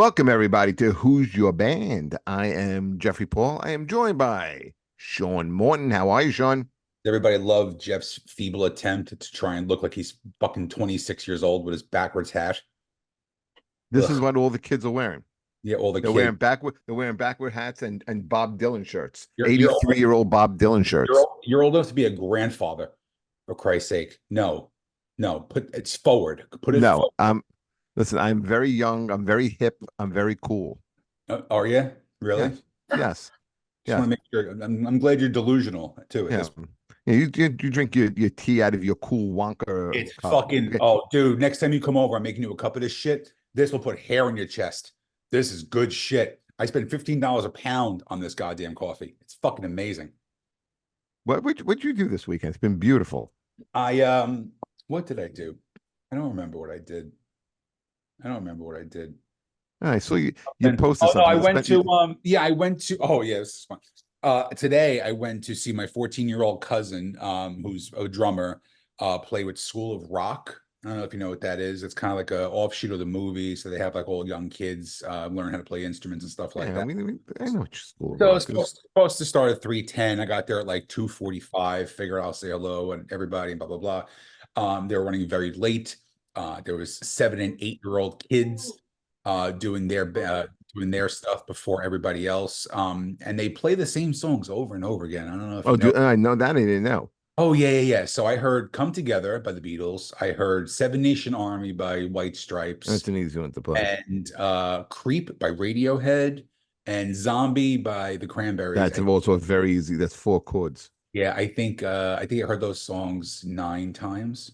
Welcome, everybody, to Who's Your Band? I am Jeffrey Paul. I am joined by Sean Morton. How are you, Sean? Everybody loved Jeff's feeble attempt to try and look like he's fucking 26 years old with his backwards hat. This is Ugh. what all the kids are wearing. Yeah, all the They're kids. wearing backward hats and Bob Dylan shirts. You're old, 83-year-old Bob Dylan shirts. you're old enough to be a grandfather, for Christ's sake. No, no, put it's forward. Put it No, forward. listen, I'm very young. I'm very hip. I'm very cool. Are you? Really? Yes, yes, Just want yes. to make sure. I'm glad you're delusional too at Yeah. this. Yeah, you drink your tea out of your cool Wonka It's cup. fucking, Okay. oh, dude, next time you come over, I'm making you a cup of this shit. This will put hair in your chest. This is good shit. I spend $15 a pound on this goddamn coffee. It's fucking amazing. What'd you do this weekend? It's been beautiful. What did I do? I don't remember what I did. I don't remember what I did. I saw you And posted oh no, something. I You went spent you, to yeah, I went to oh yeah, this is fun. Today I went to see my 14-year-old cousin, who's a drummer, play with School of Rock. I don't know if you know what that is. It's kind of like a offshoot of the movie. So they have like all young kids learn how to play instruments and stuff like yeah, that. I know what your school of So it's rock is. supposed to start at 3:10. I got there at like 2:45. Figured I'll say hello and everybody and blah blah blah. They were running very late. There was 7 and 8-year-old kids doing their stuff before everybody else. And they play the same songs over and over again. I don't know if Oh, you know. I know that I didn't know. Oh yeah, yeah, yeah. So I heard "Come Together" by the Beatles. I heard "Seven Nation Army" by White Stripes, That's an easy one to play. and "Creep" by Radiohead, and "Zombie" by the Cranberries. That's also very easy. That's four chords. Yeah, I think I heard those songs 9 times,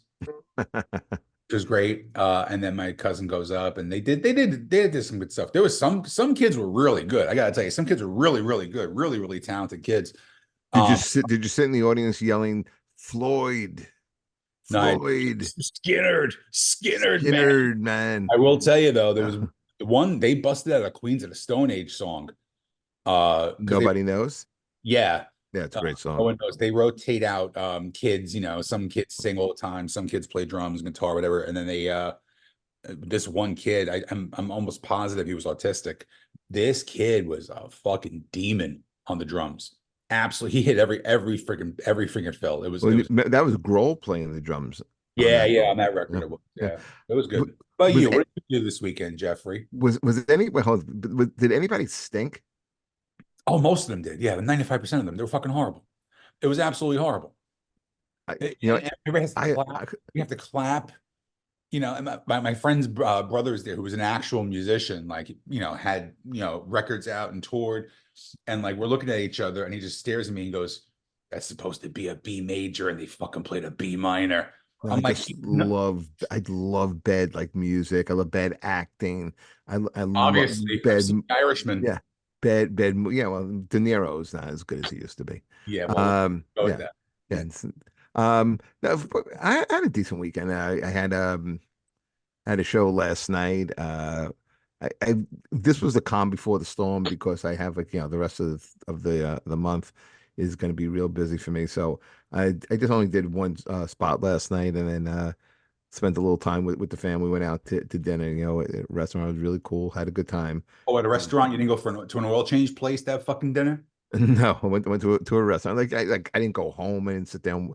which was great. And then my cousin goes up and they did some good stuff. There was some kids were really good. I gotta tell you, some kids were really, really good, really, really talented kids. Um, Did you sit in the audience yelling Floyd, no, Floyd, Skinnered, man. Skinner, man? I will tell you though, there was Uh, one they busted out a Queens of the Stone Age song. Because they Nobody knows. yeah, Yeah, it's a great no song. one knows. They rotate out kids, some kids sing all the time, some kids play drums, guitar, whatever, and then they this one kid, I'm almost positive he was autistic. This kid was a fucking demon on the drums. Absolutely, he hit every freaking fill. That was Grohl playing the drums on Yeah, that. yeah, on that record Yeah, it was. yeah. Yeah, it was W- good. But Was you, what did you do this weekend, Jeffrey? was it any? Well, did anybody stink? Oh, most of them did. Yeah, 95% of them. They were fucking horrible. It was absolutely horrible. I, you know, And everybody has to I clap. You have to clap. And my friend's brother's there, who was an actual musician, like, had, records out and toured. And like, we're looking at each other and he just stares at me and goes, "That's supposed to be a B major and they fucking played a B minor." I I'm like, just "No, I love bad like music. I love bad acting. I love obviously I've bad seen Irishman." yeah yeah. Well, De Niro's not as good as he used to be. Yeah, well, we'll go with Yeah, that. yeah. No, I had a decent weekend. I had a show last night. I this was the calm before the storm because I have like the rest of the month is going to be real busy for me. So I just only did one spot last night and then spent a little time with the family. Went out to dinner. At a restaurant. It was really cool. Had a good time. Oh, at a Um, restaurant, you didn't go to an oil change place to have fucking dinner? no, I went to a restaurant. I didn't go home. I didn't sit down,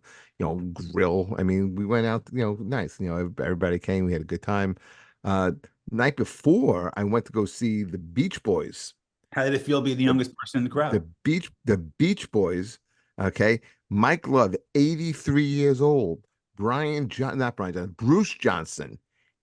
grill. I mean, we went out. Nice. Everybody came. We had a good time. Uh, Night before, I went to go see the Beach Boys. How did it feel being the The youngest person in the crowd? the Beach Boys. Okay, Mike Love, 83 years old. Not Brian Johnson, Bruce Johnson,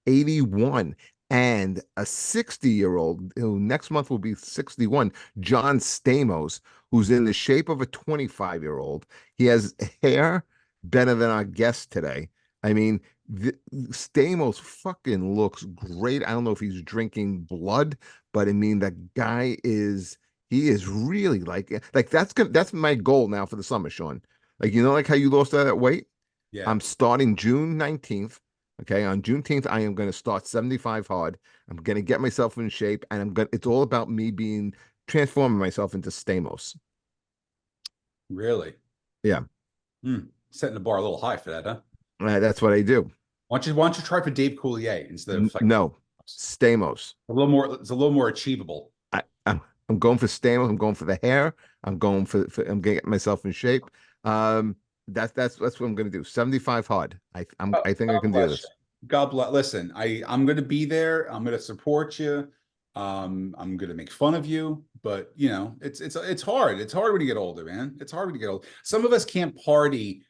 81, and a 60-year-old who next month will be 61, John Stamos, who's in the shape of a 25-year-old. He has hair better than our guest today. I mean, Stamos fucking looks great. I don't know if he's drinking blood, but I mean, that guy is he is really like that's my goal now for the summer, Sean. Like like how you lost that weight? Yeah. I'm starting June 19th. Okay, on Juneteenth, I am going to start 75 hard. I'm going to get myself in shape, and it's all about me being transforming myself into Stamos. Really? Yeah, Setting the bar a little high for that, huh? that's what I do. Why don't you try for Dave Coulier instead of like No, Stamos. A little more. It's a little more achievable. I'm going for Stamos. I'm going for the hair. I'm going I'm gonna get myself in shape. Um, that's what I'm gonna do. 75 hard. I think I God can do bless you. this. God bless. Listen, I'm going to be there. I'm going to support you. I'm going to make fun of you, but you know, it's hard. It's hard when you get older, man. It's hard when you get old. Some of us can't party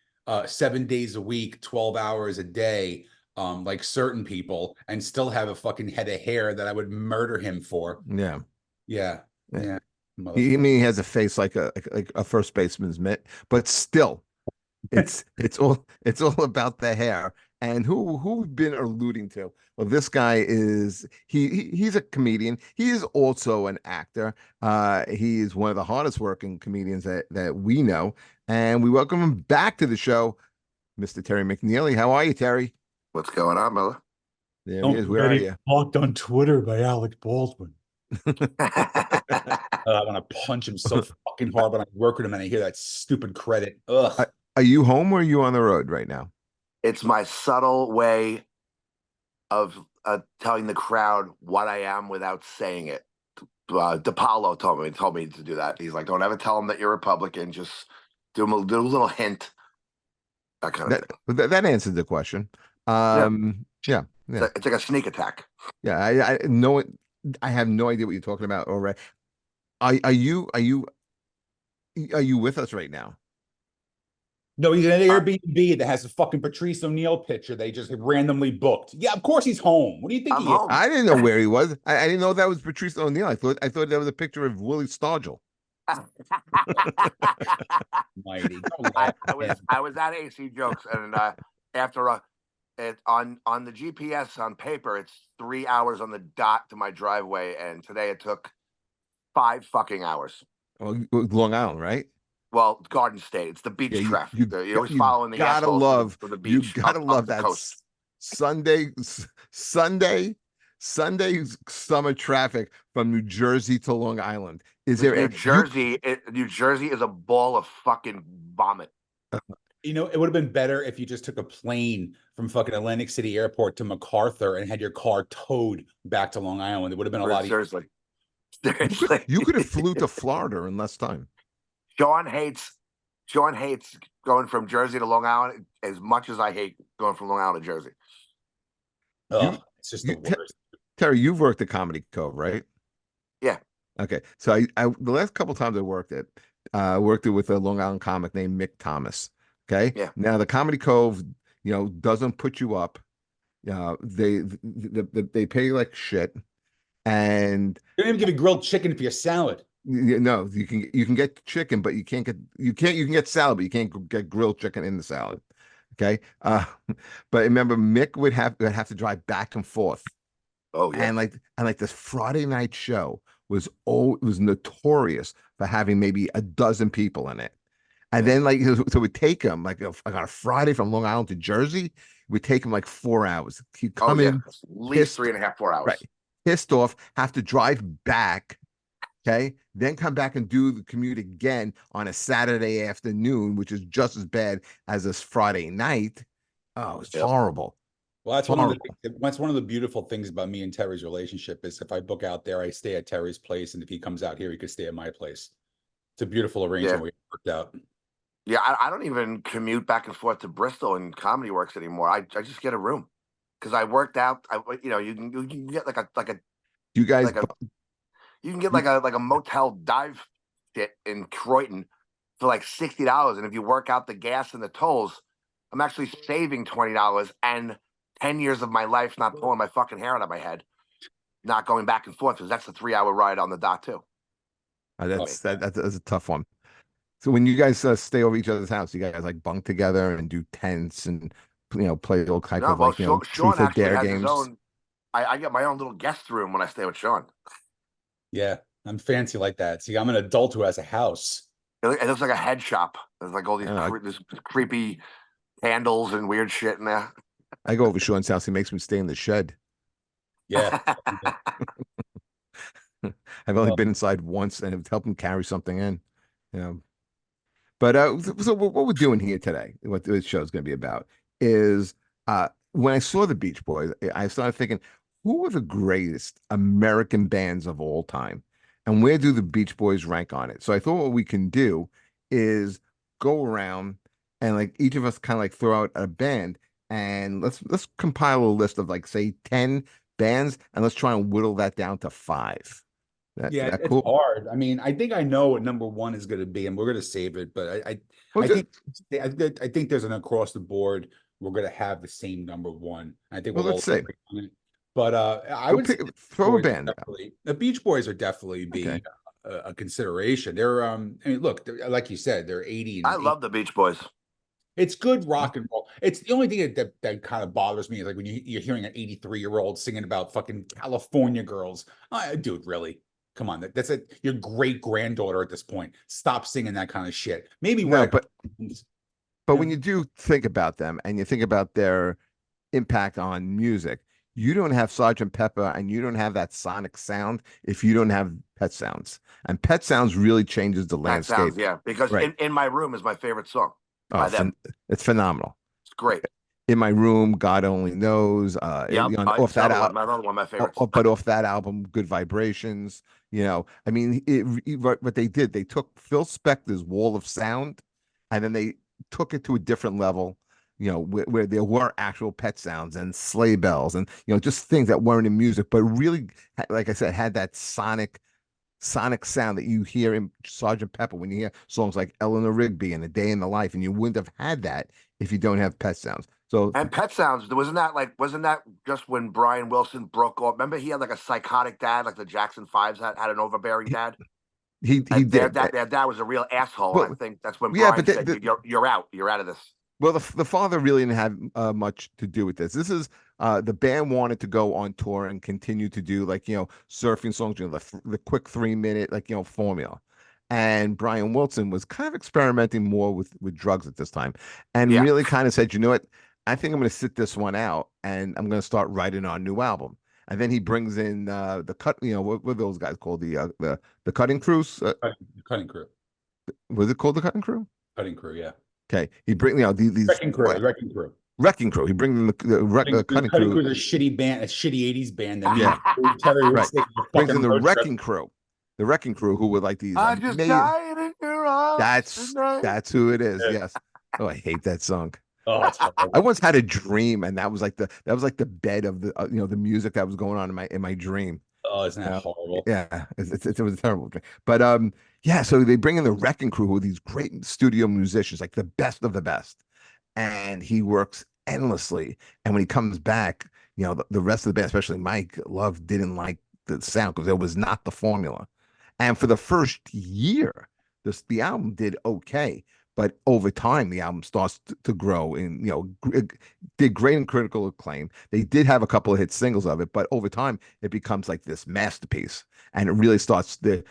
7 days a week, 12 hours a day, like certain people, and still have a fucking head of hair that I would murder him for. Yeah. Yeah, Yeah. yeah, I motherfucker. mean, he has a face like a first baseman's mitt, but still, it's all about the hair. And who we've been alluding to? Well, this guy is he's a comedian. He is also an actor. He is one of the hardest working comedians that we know, and we welcome him back to the show, Mr. Terry McNeely. How are you, Terry? What's going on, Miller? There he Don't is. Where forget are he you? blocked on Twitter by Alec Baldwin. I want to punch him so fucking hard, but I work with him and I hear that stupid credit. Ugh. Are you home or are you on the road right now? It's my subtle way of telling the crowd what I am without saying it. DePaulo told me to do that. He's like, don't ever tell them that you're Republican. Just do a little hint, that kind of That thing. that answered the question. Yeah, Yeah, it's, yeah, it's like a sneak attack. yeah. I know it. I have no idea what you're talking about already. Are you with us right now? No, he's in an Uh, Airbnb that has a fucking Patrice O'Neill picture they just randomly booked. Yeah, of course he's home. What do you think I'm he is? home. I didn't know where he was. I didn't know that was Patrice O'Neill. I thought that was a picture of Willie Stargell. Mighty. Don't laugh I at was him. I was at AC Jokes, and after on the GPS on paper, it's 3 hours on the dot to my driveway, and today it took 5 fucking hours. Well, Long Island, right? Well, Garden State, it's the Yeah, beach you traffic. you You're got- always you following the gotta assholes love from the you beach gotta up love the that coast. Sunday Sunday Sunday summer traffic from New Jersey to Long Island. Is This there you? New Jersey is a ball of fucking vomit. You know, it would have been better if you just took a plane from fucking Atlantic City Airport to MacArthur and had your car towed back to Long Island. It would have been a lot easier. Seriously, You could seriously. you could have flew to Florida in less time. Sean hates Sean hates going from Jersey to Long Island as much as I hate going from Long Island to Jersey. You Oh, it's just the worst. Terry, you've worked at Comedy Cove, right? Yeah. Okay. So I the last couple times I worked it with a Long Island comic named Mick Thomas. Okay. Yeah. Now the Comedy Cove, doesn't put you up. They pay you like shit, and They don't even give you grilled chicken for your salad. no, you can get chicken, but you can get salad, but you can't get grilled chicken in the salad. Okay. But remember, Mick would have to drive back and forth. Oh yeah. And this Friday night show was notorious for having maybe a dozen people in it. And Yeah. then so it would take him on a Friday from Long Island to Jersey, it would take him like 4 hours. He'd Oh come yeah. in At least pissed, 3.5, 4 hours. right, pissed off, have to drive back, okay, then come back and do the commute again on a Saturday afternoon, which is just as bad as this Friday night. Oh, it's Yep. horrible. Well, Horrible. that's one of the beautiful things about me and Terry's relationship is if I book out there, I stay at Terry's place, and if he comes out here, he could stay at my place. It's a beautiful arrangement Yeah. we worked out. Yeah, I don't even commute back and forth to Bristol and Comedy Works anymore. I just get a room because I worked out. You can get You guys, like a you can get you, like a motel dive shit in Croydon for like $60, and if you work out the gas and the tolls, I'm actually saving $20 and 10 years of my life not pulling my fucking hair out of my head, not going back and forth because that's a 3 hour ride on the dot too. that's a tough one. So when you guys stay over each other's house, you guys like bunk together and do tents and play all type No, of well, like Sean truth or actually dare has his games. own. I get my own little guest room when I stay with Sean. Yeah, I'm fancy like that. See, I'm an adult who has a house. It looks like a head shop. There's like all these I, this creepy candles and weird shit in there. I go over Sean's house. He makes me stay in the shed. Yeah. I've only Oh, been inside once, and it helped him carry something in. You know. But so what we're doing here today, what this show is going to be about, is when I saw the Beach Boys, I started thinking, who are the greatest American bands of all time, and where do the Beach Boys rank on it? So I thought what we can do is go around and like each of us kind of like throw out a band, and let's compile a list of like say 10 bands, and let's try and whittle that down to five. Yeah, That it's cool? hard. I mean, I think I know what number one is going to be, and we're going to save it. But Well, I just, think, I think there's an across the board. We're going to have the same number one. I think well, we'll let's all see. agree on it. But I Go would say pick, the Beach throw a Boys are band out. definitely the Beach Boys are definitely Okay. be a consideration. They're I mean, look, like you said, they're 80 I and 80. love the Beach Boys. It's good rock and roll. It's the only thing that kind of bothers me is like when you're hearing an 83-year-old singing about fucking California girls. Dude, really? Come on, that's your great granddaughter at this point. Stop singing that kind of shit. Maybe wear No, a couple but you when know? you do think about them and you think about their impact on music, you don't have Sergeant Pepper and you don't have that sonic sound if you don't have Pet Sounds. And Pet Sounds really changes the That sounds, landscape. yeah. Because Right. in My Room is my favorite song Oh, by them. it's phenomenal. It's great. In My Room, God Only Knows. Yep. Off It's that another one. out, Another one of my favorites. but off that album, Good Vibrations. I mean, what they did, they took Phil Spector's Wall of Sound, and then they took it to a different level. Where there were actual pet sounds and sleigh bells, and just things that weren't in music, but really, like I said, had that sonic sound that you hear in Sergeant Pepper when you hear songs like Eleanor Rigby and A Day in the Life, and you wouldn't have had that if you don't have Pet Sounds. So And Pet Sounds, wasn't that just when Brian Wilson broke off? Remember he had like a psychotic dad, like the Jackson Fives had an overbearing he dad? he And did. their dad was a real asshole. And I Well, think that's when yeah, Brian but said, you're out. You're out of this. well, the father really didn't have much to do with this. This is the band wanted to go on tour and continue to do like surfing songs, the quick 3 minute like formula. And Brian Wilson was kind of experimenting more with drugs at this time, and Yeah. really kind of said, you know what, I think I'm going to sit this one out, and I'm going to start writing our new album. And then he brings in the cut, what are those guys called, the Cutting Crews? Cutting crew. Was it called the Cutting Crew? Cutting crew, yeah. Okay, he bring these Wrecking crew, wrecking crew. Wrecking Crew. He brings in the Cutting Cutting Crew. crew is a shitty band, a shitty 80s band that me Yeah, and Terry would right. take a Brings in fucking the road trip. Wrecking Crew. The Wrecking Crew, who were like these I just amazing. died in your arms tonight. That's who it is. Yeah. Yes. Oh, I hate that song. Oh, it's I horrible. once had a dream, and that was like the bed of the the music that was going on in my dream. Oh, isn't that horrible? Yeah, it was a terrible dream. But yeah. So they bring in the Wrecking Crew, who are these great studio musicians, like the best of the best, and he works endlessly. And when he comes back, the rest of the band, especially Mike Love, didn't like the sound because it was not the formula. And for the first year, the album did okay, but over time the album starts to grow and did great in critical acclaim. They did have a couple of hit singles of it, but over time it becomes like this masterpiece, and it really starts the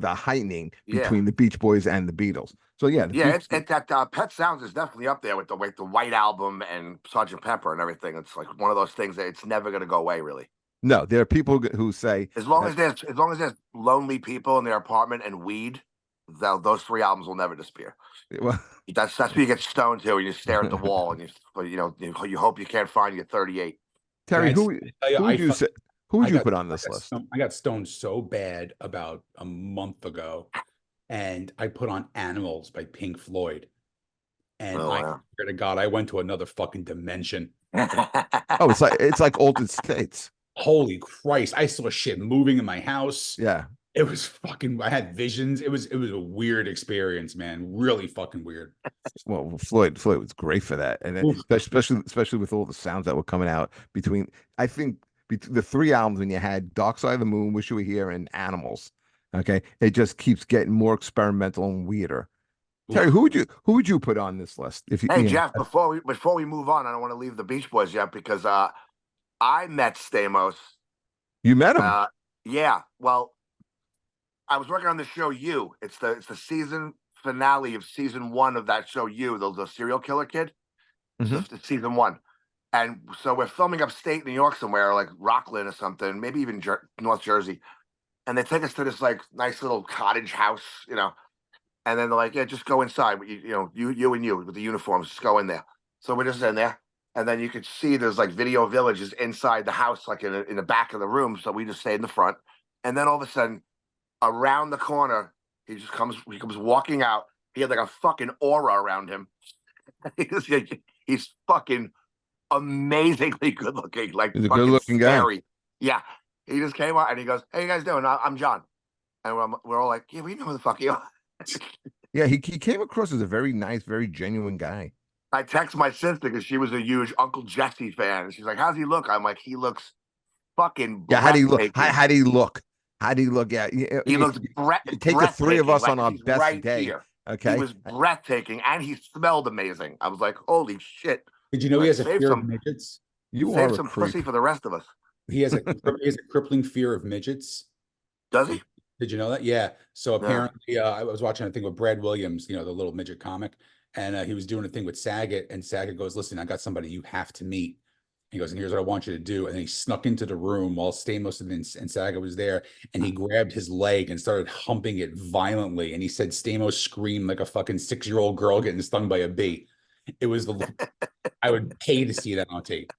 heightening Yeah. between the Beach Boys and the Beatles. So yeah, Yeah, it's that Pet Sounds is definitely up there with the White Album and Sergeant Pepper and everything. It's like one of those things that it's never gonna go away, really. no, there are people who say As long that, as there's lonely people in their apartment and weed, those three albums will never disappear. well, That's what you get stoned to, and you stare at the wall, and you hope you can't find your 38. Terry, Yeah, who would you say, who would you put on this list? I got stoned so bad about a month ago, and I put on Animals by Pink Floyd. And Oh, I wow. swear to God, I went to another fucking dimension. Oh, it's like Altered States. Holy Christ. I saw shit moving in my house. Yeah. It was fucking, I had visions. It was a weird experience, man. Really fucking weird. Well, Floyd was great for that, and then Oof. especially with all the sounds that were coming out between. I think the three albums when you had Dark Side of the Moon, Wish You Were Here, and Animals. Okay, it just keeps getting more experimental and weirder. Terry, Oof. who would you put on this list if you? Hey, you know, Jeff, before we move on, I don't want to leave the Beach Boys yet because I met Stamos. you met him? Yeah, well, I was working on the show You. It's the season finale of season 1 of that show You, the serial killer kid. Mhm. It's season 1. And so we're filming upstate New York somewhere, like Rockland or something, maybe even North Jersey. And they take us to this like nice little cottage house, and then they're like, yeah, just go inside. You and you with the uniforms, just go in there. So we're just in there. And then you could see there's like video villages inside the house, like in the back of the room. So we just stayed in the front. And then all of a sudden, around the corner, he comes walking out. He had like a fucking aura around him. He's fucking amazingly good looking, like He's a good fucking looking guy. scary. Yeah. He just came out and he goes, "Hey, you guys doing? I'm John." And we're all like, "Yeah, we know who the fuck you are." Yeah, he came across as a very nice, very genuine guy. I text my sister because she was a huge Uncle Jesse fan. She's like, "How's he look?" I'm like, "He looks fucking Yeah, how do you look? breathtaking." How do you look? How do you look? Yeah, I He mean, looks you take the three of breathtaking, us like on our he's best right day. here. He Okay, was breathtaking, and he smelled amazing. I was like, "Holy shit!" Did you know he Like, has a fear of midgets? you save are a some creep. pussy for the rest of us. He has a crippling fear of midgets. Does he? Did you know that? Yeah. So Yeah. apparently, I was watching a thing with Brad Williams, the little midget comic, and he was doing a thing with Saget, and Saget goes, "Listen, I got somebody you have to meet." He goes, "And here's what I want you to do." And then he snuck into the room while Stamos and Saget was there, and he grabbed his leg and started humping it violently. And he said Stamos screamed like a fucking 6-year-old girl getting stung by a bee. It was I would pay to see that on tape.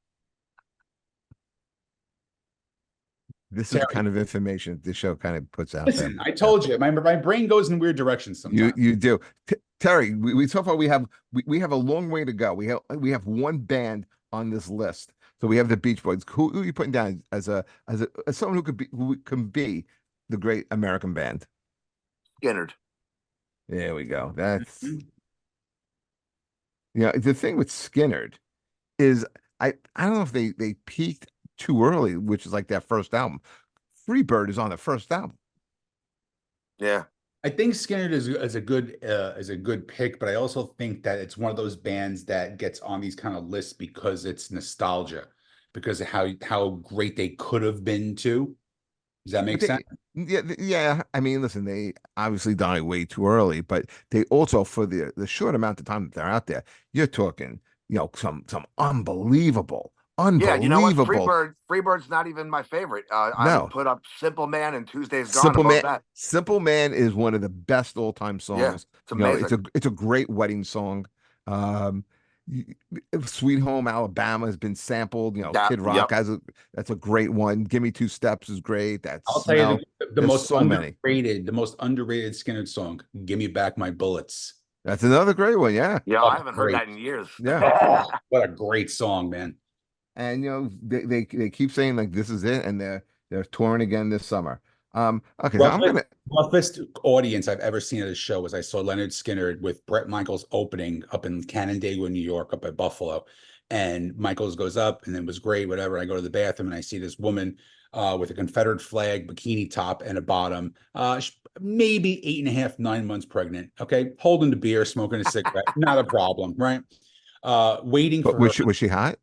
This is the Terry, kind of information this show kind of puts out there. listen, I told you, my brain goes in weird directions sometimes. You do. Terry, we so far we have a long way to go. We have one band on this list. So we have the Beach Boys. Who are you putting down as someone who can be the great American band? Skinnerd. There we go. That's the thing with Skinnerd is I don't know if they peaked too early, which is like their first album. Freebird is on the first album. Yeah. I think Skinner is a good pick, but I also think that it's one of those bands that gets on these kind of lists because it's nostalgia, because of how great they could have been too. Does that make sense? Yeah. I mean, listen, they obviously died way too early, but they also, for the short amount of time that they're out there, you're talking, some unbelievable, Yeah, you know what? unbelievable. Freebird's not even my favorite. I would No, put up Simple Man and Tuesday's Gone above that. Simple Man is one of the best all-time Yeah, songs. it's amazing. It's a great wedding song. Um, Sweet Home Alabama has been sampled. Kid Rock Yep. that's a great one. Give Me Two Steps is great. That I'll tell Smell. you the There's most so many. the most underrated Skinner song, "Give Me Back My Bullets." That's another great one. Yeah. Yeah, Oh, I haven't heard great. that in years. Yeah. Oh, what a great song, man. And they keep saying like this is it, and they're touring again this summer. Okay, so I'm gonna Roughest audience I've ever seen at a show was I saw Leonard Skinner with Brett Michaels opening up in Canandaigua, New York, up at Buffalo. And Michaels goes up and it was great, whatever. I go to the bathroom and I see this woman with a Confederate flag bikini top and a bottom, maybe 8.5, 9 months pregnant. Okay, holding the beer, smoking a cigarette, not a problem, right? Waiting but for her. was she hot?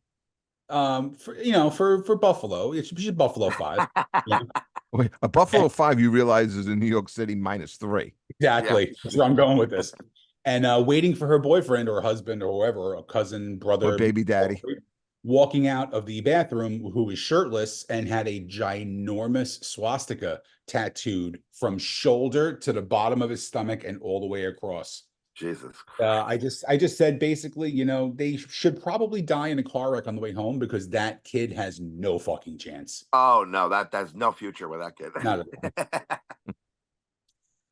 For Buffalo, she's Buffalo 5. Yeah. Wait, a Buffalo 5, you realize, is in New York City -3. Exactly. Yeah. That's where I'm going with this. And waiting for her boyfriend or husband or whoever, a cousin, brother, Or baby daddy. walking out of the bathroom, who was shirtless and had a ginormous swastika tattooed from shoulder to the bottom of his stomach and all the way across. Jesus Christ. I just said basically, they should probably die in a car wreck on the way home because that kid has no fucking chance. Oh no, that's no future with that kid. Not at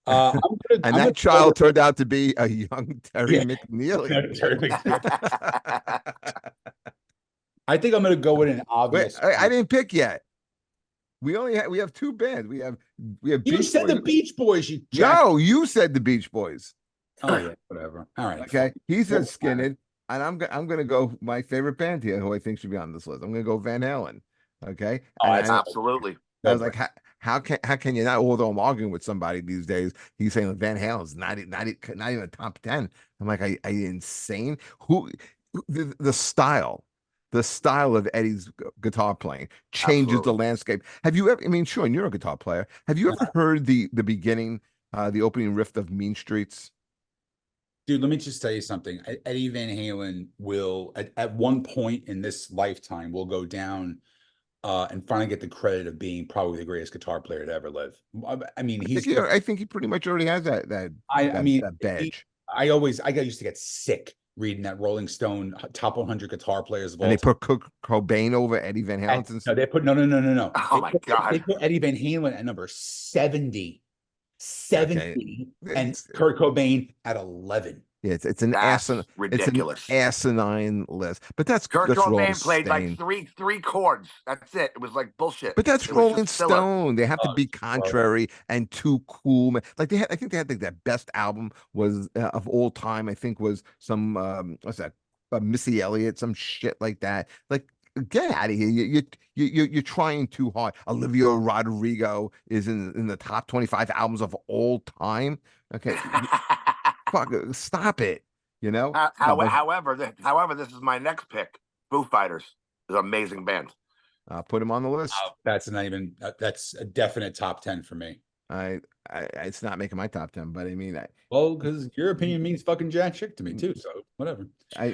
all. And that child turned out to be a young Terry McNeely. I think I'm going to go with an obvious. Wait, I didn't pick yet. We have two bands. We have You Beach said Boys. the Beach Boys. You jack. No, you said the Beach Boys. Oh yeah, whatever. All right. Okay. He said Skinner, and I'm gonna go my favorite band here, who I think should be on this list. I'm gonna go Van Halen. Okay. Oh, And absolutely. I was like, how can you not? Although I'm arguing with somebody these days, he's saying Van Halen's not even a top 10. I'm like, are you insane? The style. The style of Eddie's guitar playing changes the landscape. Have you ever? I mean, Sean, you're a guitar player. Have you ever heard the beginning, the opening riff of Mean Streets? Dude, let me just tell you something. Eddie Van Halen will, at one point in this lifetime, will go down and finally get the credit of being probably the greatest guitar player to ever live. I mean, I think he pretty much already has that I mean, that badge. I used to get sick reading that Rolling Stone top 100 guitar players of And all they time. put Cobain over Eddie Van And, Halen. no, they put no. Oh my God. They put Eddie Van Halen at number 70, Okay. and It's, Kurt Cobain at 11. yeah, it's That's an ridiculous. asinine list. But Kurt that's Rolling Cobain played like Stone. three chords. That's it. It was like bullshit. But that's It was Rolling just filler. Stone. They have to Oh, be well, contrary and too cool. Like I think they had like that best album was of all time. I think was some what's that? Missy Elliott, some shit like that. Like get out of here. You're trying too hard. Olivia Rodrigo is in the top 25 albums of all time. Okay, fuck, stop it. You know. No, but However, this is my next pick. Foo Fighters is an amazing band. put him on the list. that's not even that's a definite top 10 for me. It's not making my top 10, but I mean, Well, because your opinion means fucking jack shit to me too. So whatever. I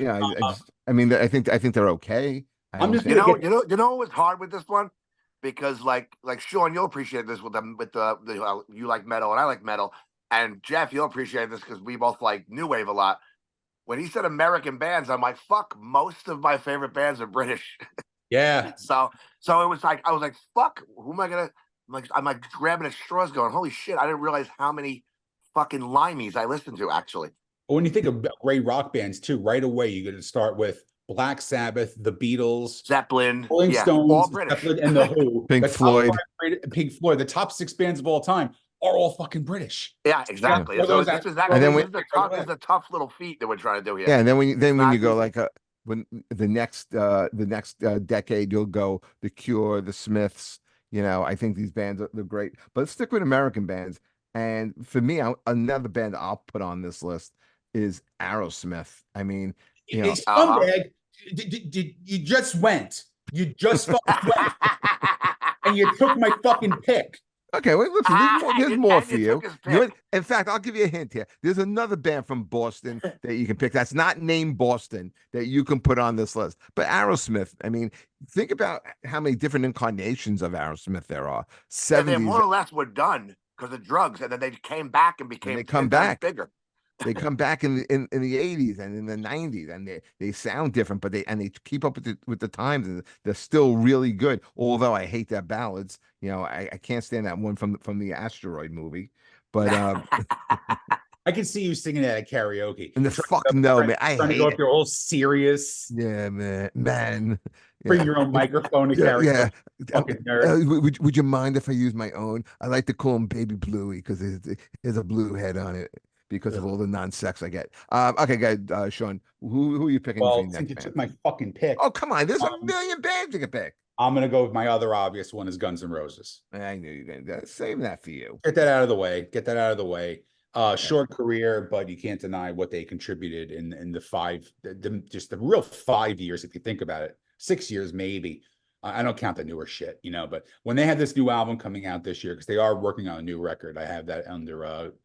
mean, I think they're okay. I I'm don't just think. gonna get You know what was hard with this one? Because like Sean, you'll appreciate this with the you like metal and I like metal. And Jeff, you'll appreciate this because we both like new wave a lot. When he said American bands, I'm like, fuck, most of my favorite bands are British. yeah. So it was like I was like, fuck, who am I gonna I'm like grabbing at straws going, holy shit, I didn't realize how many fucking limeys I listened to actually. But when you think of great rock bands too, right away you're going to start with Black Sabbath, the Beatles, Zeppelin, Rolling yeah, Stones, all British. Zeppelin, and the Who. Pink The top Floyd. Pink Floyd, the top 6 bands of all time are all fucking British. Yeah, exactly. Yeah. So Those this is And then actually this is a tough little feat that we're trying to do here. Yeah, and then when not you go easy. like when the next decade, you'll go The Cure, The Smiths. You know, I think these bands they're great. But let's stick with American bands. And for me, another band I'll put on this list is Aerosmith. I mean, you Hey, know, scumbag, you just went. You just fucking went, and you took my fucking pick. okay, wait, listen, there's more for you. Took his pick. In fact, I'll give you a hint here. There's another band from Boston that you can pick that's not named Boston that you can put on this list. But Aerosmith, I mean, think about how many different incarnations of Aerosmith there are. Yeah, they 70s, more or less were done because of drugs, and then they came back and became they come 10 times back. bigger. They come back in the 80s and in the 90s, and they sound different, but they keep up with the times, and they're still really good. Although I hate their ballads, you know, I can't stand that one from the Asteroid movie. But I can see you singing that at karaoke. and the fuck no, man, I Trying to hate go it. up your whole serious. Yeah, man. Bring Yeah. your own microphone to Yeah, karaoke. yeah. Fucking nerd. Would you mind if I use my own? I like to call him Baby Bluey because there's a blue head on it because of all the non-sex I get. Okay, guys, Sean, who are you picking for Well, your since next you band? took my fucking pick, Oh, come on, there's a million bands you can pick. I'm gonna go with my other obvious one is Guns N' Roses. I knew you were gonna save that for you. Get that out of the way. Get that out of the way. Short career, but you can't deny what they contributed in the just the real 5 years, if you think about it. 6 years, maybe. I don't count the newer shit, you know, but when they had this new album coming out this year, because they are working on a new record, I have that under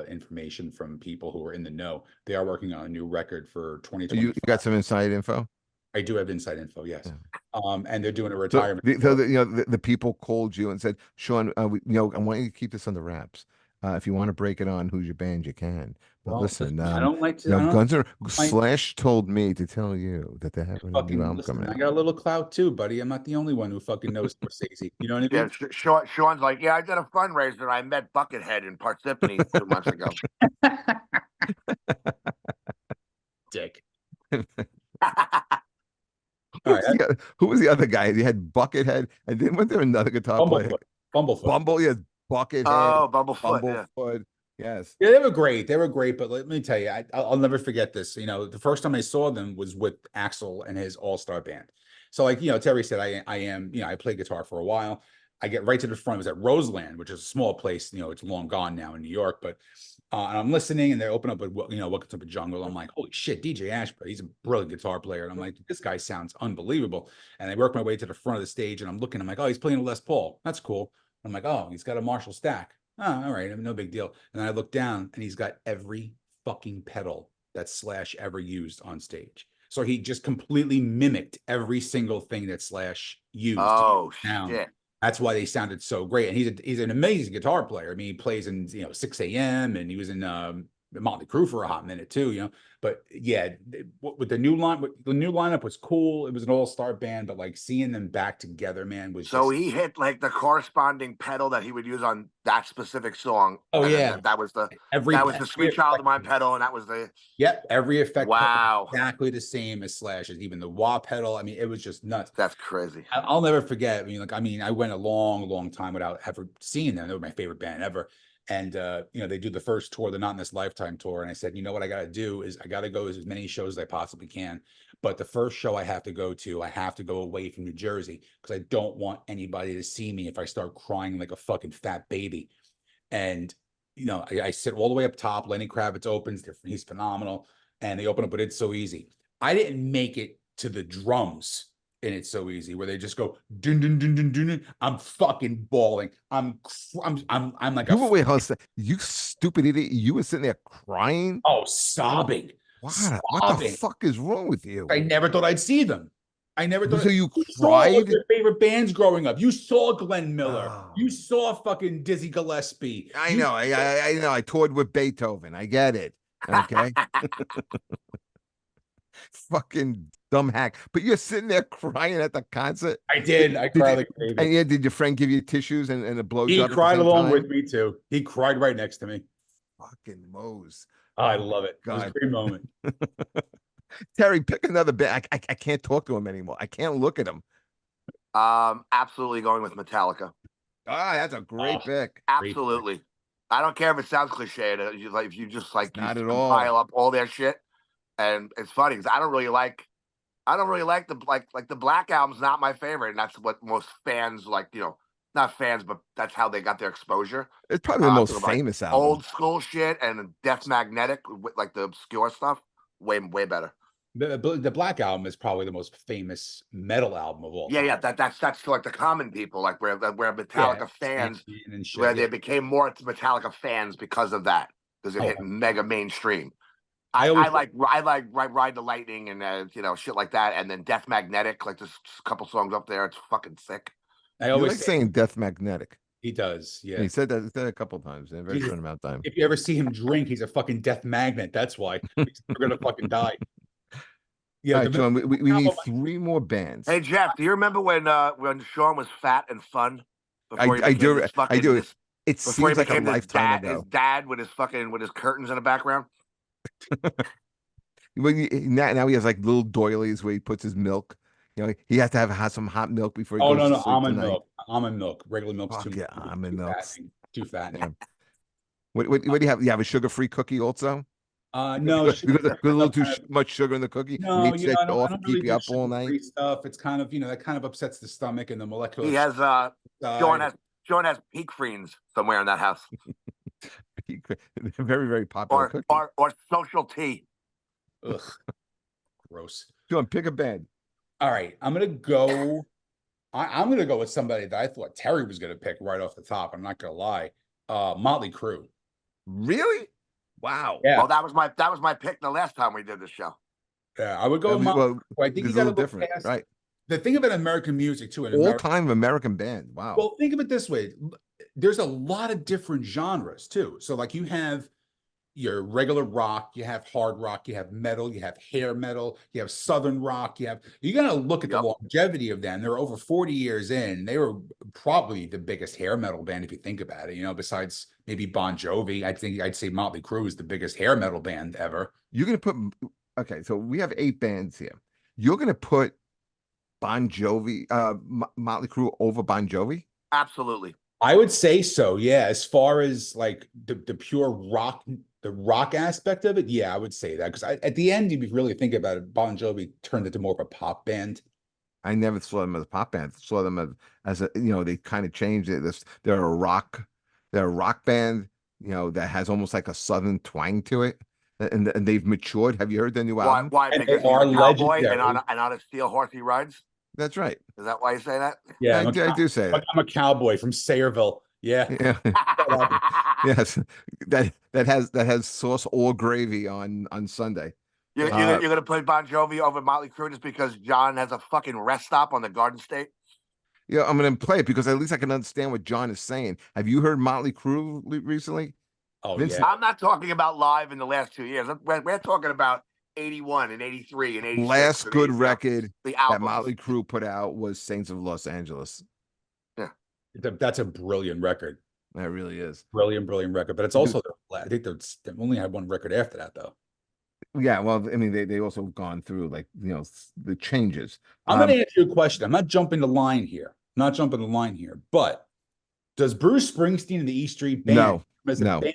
information from people who are in the know. They are working on a new record for 2020. You got some inside info? I do have inside info, yes. Yeah. And they're doing a So, retirement. the people called you and said, Sean, I want you to keep this under wraps. If you want to break it on who's your band, you can. But Well, listen, I don't like to. Guns N' Slash told me to tell you that they're having a new album coming I out. got a little clout too, buddy. I'm not the only one who fucking knows Scorsese. You know what I mean? Yeah, Sean's like, yeah, I did a fundraiser. I met Buckethead in Parsippany 2 months ago. Dick. All right, Who was the other guy? He had Buckethead, and then went there another guitar player. Bumblefoot. Bumble, yes, Buckethead. Oh, Bumblefoot. Yeah. Bumblefoot, yes. Yeah, they were great. They were great, but let me tell you, I'll never forget this. You know, the first time I saw them was with Axl and his all-star band. So, like, you know, Terry said, I am, you know, I played guitar for a while. I get right to the front. It was at Roseland, which is a small place. You know, it's long gone now in New York, but and I'm listening, and they open up with, you know, Welcome to the Jungle. I'm like, holy shit, DJ Ashby, he's a brilliant guitar player. And I'm like, this guy sounds unbelievable. And I work my way to the front of the stage, and I'm looking. I'm like, oh, he's playing a Les Paul. That's cool. I'm like, oh, he's got a Marshall stack. Oh, all right, no big deal. And then I look down, and he's got every fucking pedal that Slash ever used on stage. So he just completely mimicked every single thing that Slash used. Oh shit! That's why they sounded so great. And he's an amazing guitar player. I mean, he plays in 6 a.m. and he was in Motley Crue for a hot minute too, you know. But yeah, with the new lineup was cool. It was an all-star band, but like seeing them back together, man, was So just he hit like the corresponding pedal that he would use on that specific song. oh and then yeah, that was the every Sweet Child of Mine pedal, and that was the yep, every effect wow. exactly the same as Slash's, even the wah pedal. I mean, it was just nuts. That's crazy. I'll never forget. I mean, I went a long time without ever seeing them. They were my favorite band ever. And you know, they do the first tour, the Not in This Lifetime tour. And I said, you know what I got to do is I got to go to as many shows as I possibly can. But the first show I have to go to, I have to go away from New Jersey because I don't want anybody to see me if I start crying like a fucking fat baby. And you know, I sit all the way up top. Lenny Kravitz opens. He's phenomenal. And they open up with It's So Easy. I didn't make it to the drums in It's So Easy, where they just go dun dun dun dun dun. Dun. I'm fucking bawling. I'm like Wait, hold on. You stupid idiot! You were sitting there crying. oh sobbing. What the fuck is wrong with you? I never thought I'd see them. I never thought. So you saw all cried? your favorite bands growing up. You saw Glenn Miller. Oh. You saw fucking Dizzy Gillespie. I know. I know. I toured with Beethoven. I get it. Okay. Fucking dumb hack. But you're sitting there crying at the concert. I did. I cried like a baby. And yeah, did your friend give you tissues and a blowjob? He cried along with me too. He cried right next to me. Fucking Mose. Oh, I love it. God. It was a great moment. Terry, pick another band. I can't talk to him anymore. I can't look at him. Absolutely going with Metallica. Ah, that's a great pick. Absolutely. I don't care if it sounds cliche. If you just like Not you at all. pile up all their shit, and it's funny because I don't really like the Black Album's not my favorite, and that's what most fans like. You know, not fans, but that's how they got their exposure. It's probably the most famous album. Old school shit and Death Magnetic, with like the obscure stuff, way better. The Black Album is probably the most famous metal album of all time. Yeah. That's like the common people, like where Metallica fans, where they became more Metallica fans because of that, because it hit mega mainstream. I like Ride the Lightning and you know, shit like that, and then Death Magnetic, like there's a couple songs up there. It's fucking sick. I always like saying Death Magnetic. He does, yeah. He said that a couple times in a very short amount of time. If you ever see him drink, he's a fucking death magnet. That's why he's gonna fucking die. Yeah, all right, John, we need 3 more bands. Hey Jeff, do you remember when Sean was fat and fun? I do. It seems like a lifetime ago. His dad with his curtains in the background. Now he has like little doilies where he puts his milk. You know, he has to have some hot milk before he goes to sleep almond tonight. milk. Almond milk. Regular milk's too almond milk. Too fat. Yeah. What do you have? You have a sugar-free cookie also? No, because a little too much sugar in the cookie. No, I don't keep you up all night. Stuff. It's kind of, you know, that kind of upsets the stomach and the molecular. He has Sean has peak friends somewhere in that house. Very popular cookie. Or social tea. Ugh, gross. John, pick a band. All right, I'm gonna go. I'm gonna go with somebody that I thought Terry was gonna pick right off the top. I'm not gonna lie. Motley Crue. Really? Wow. Yeah. Well, that was my pick the last time we did this show. Yeah, I would go with Motley Crue. I think he's a little different, right? The thing about American music too, all-time American band. Wow. Well, think of it this way: there's a lot of different genres too. So, like, you have your regular rock, you have hard rock, you have metal, you have hair metal, you have southern rock, you gotta look at the longevity of them. They're over 40 years in. They were probably the biggest hair metal band if you think about it, you know, besides maybe Bon Jovi. I'd say Motley Crue is the biggest hair metal band ever. You're gonna put so we have 8 bands here. You're gonna put Bon Jovi, Motley Crue over Bon Jovi? Absolutely. I would say so, yeah. As far as like the pure rock, the rock aspect of it, yeah, I would say that, because at the end, if you really think about it, Bon Jovi turned into more of a pop band. I never saw them as a pop band. I saw them as a, you know, they kind of changed it. They're a rock band, you know, that has almost like a southern twang to it, and they've matured. Have you heard their new album? Why? Because he's a cowboy and on a steel horse he rides. That's right. Is that why you say that? Yeah, I do say that. I'm a cowboy from Sayreville. Yeah. Yes, that has sauce or gravy on Sunday. You're gonna put Bon Jovi over Motley Crue just because John has a fucking rest stop on the Garden State? Yeah, I'm gonna play it because at least I can understand what John is saying. Have you heard Motley Crue recently? Oh Vince- yeah. I'm not talking about live in the last 2 years. We're talking about 81 and 83 and 86. Last and good 80, record the that albums. Motley Crue put out was Saints of Los Angeles. That's a brilliant record. That really is. Brilliant record. But it's also, I think they only had one record after that, though. Yeah, well, I mean, they also gone through like the changes. I'm going to ask you a question. I'm not jumping the line here. But does Bruce Springsteen and the E Street Band No, as a no. band?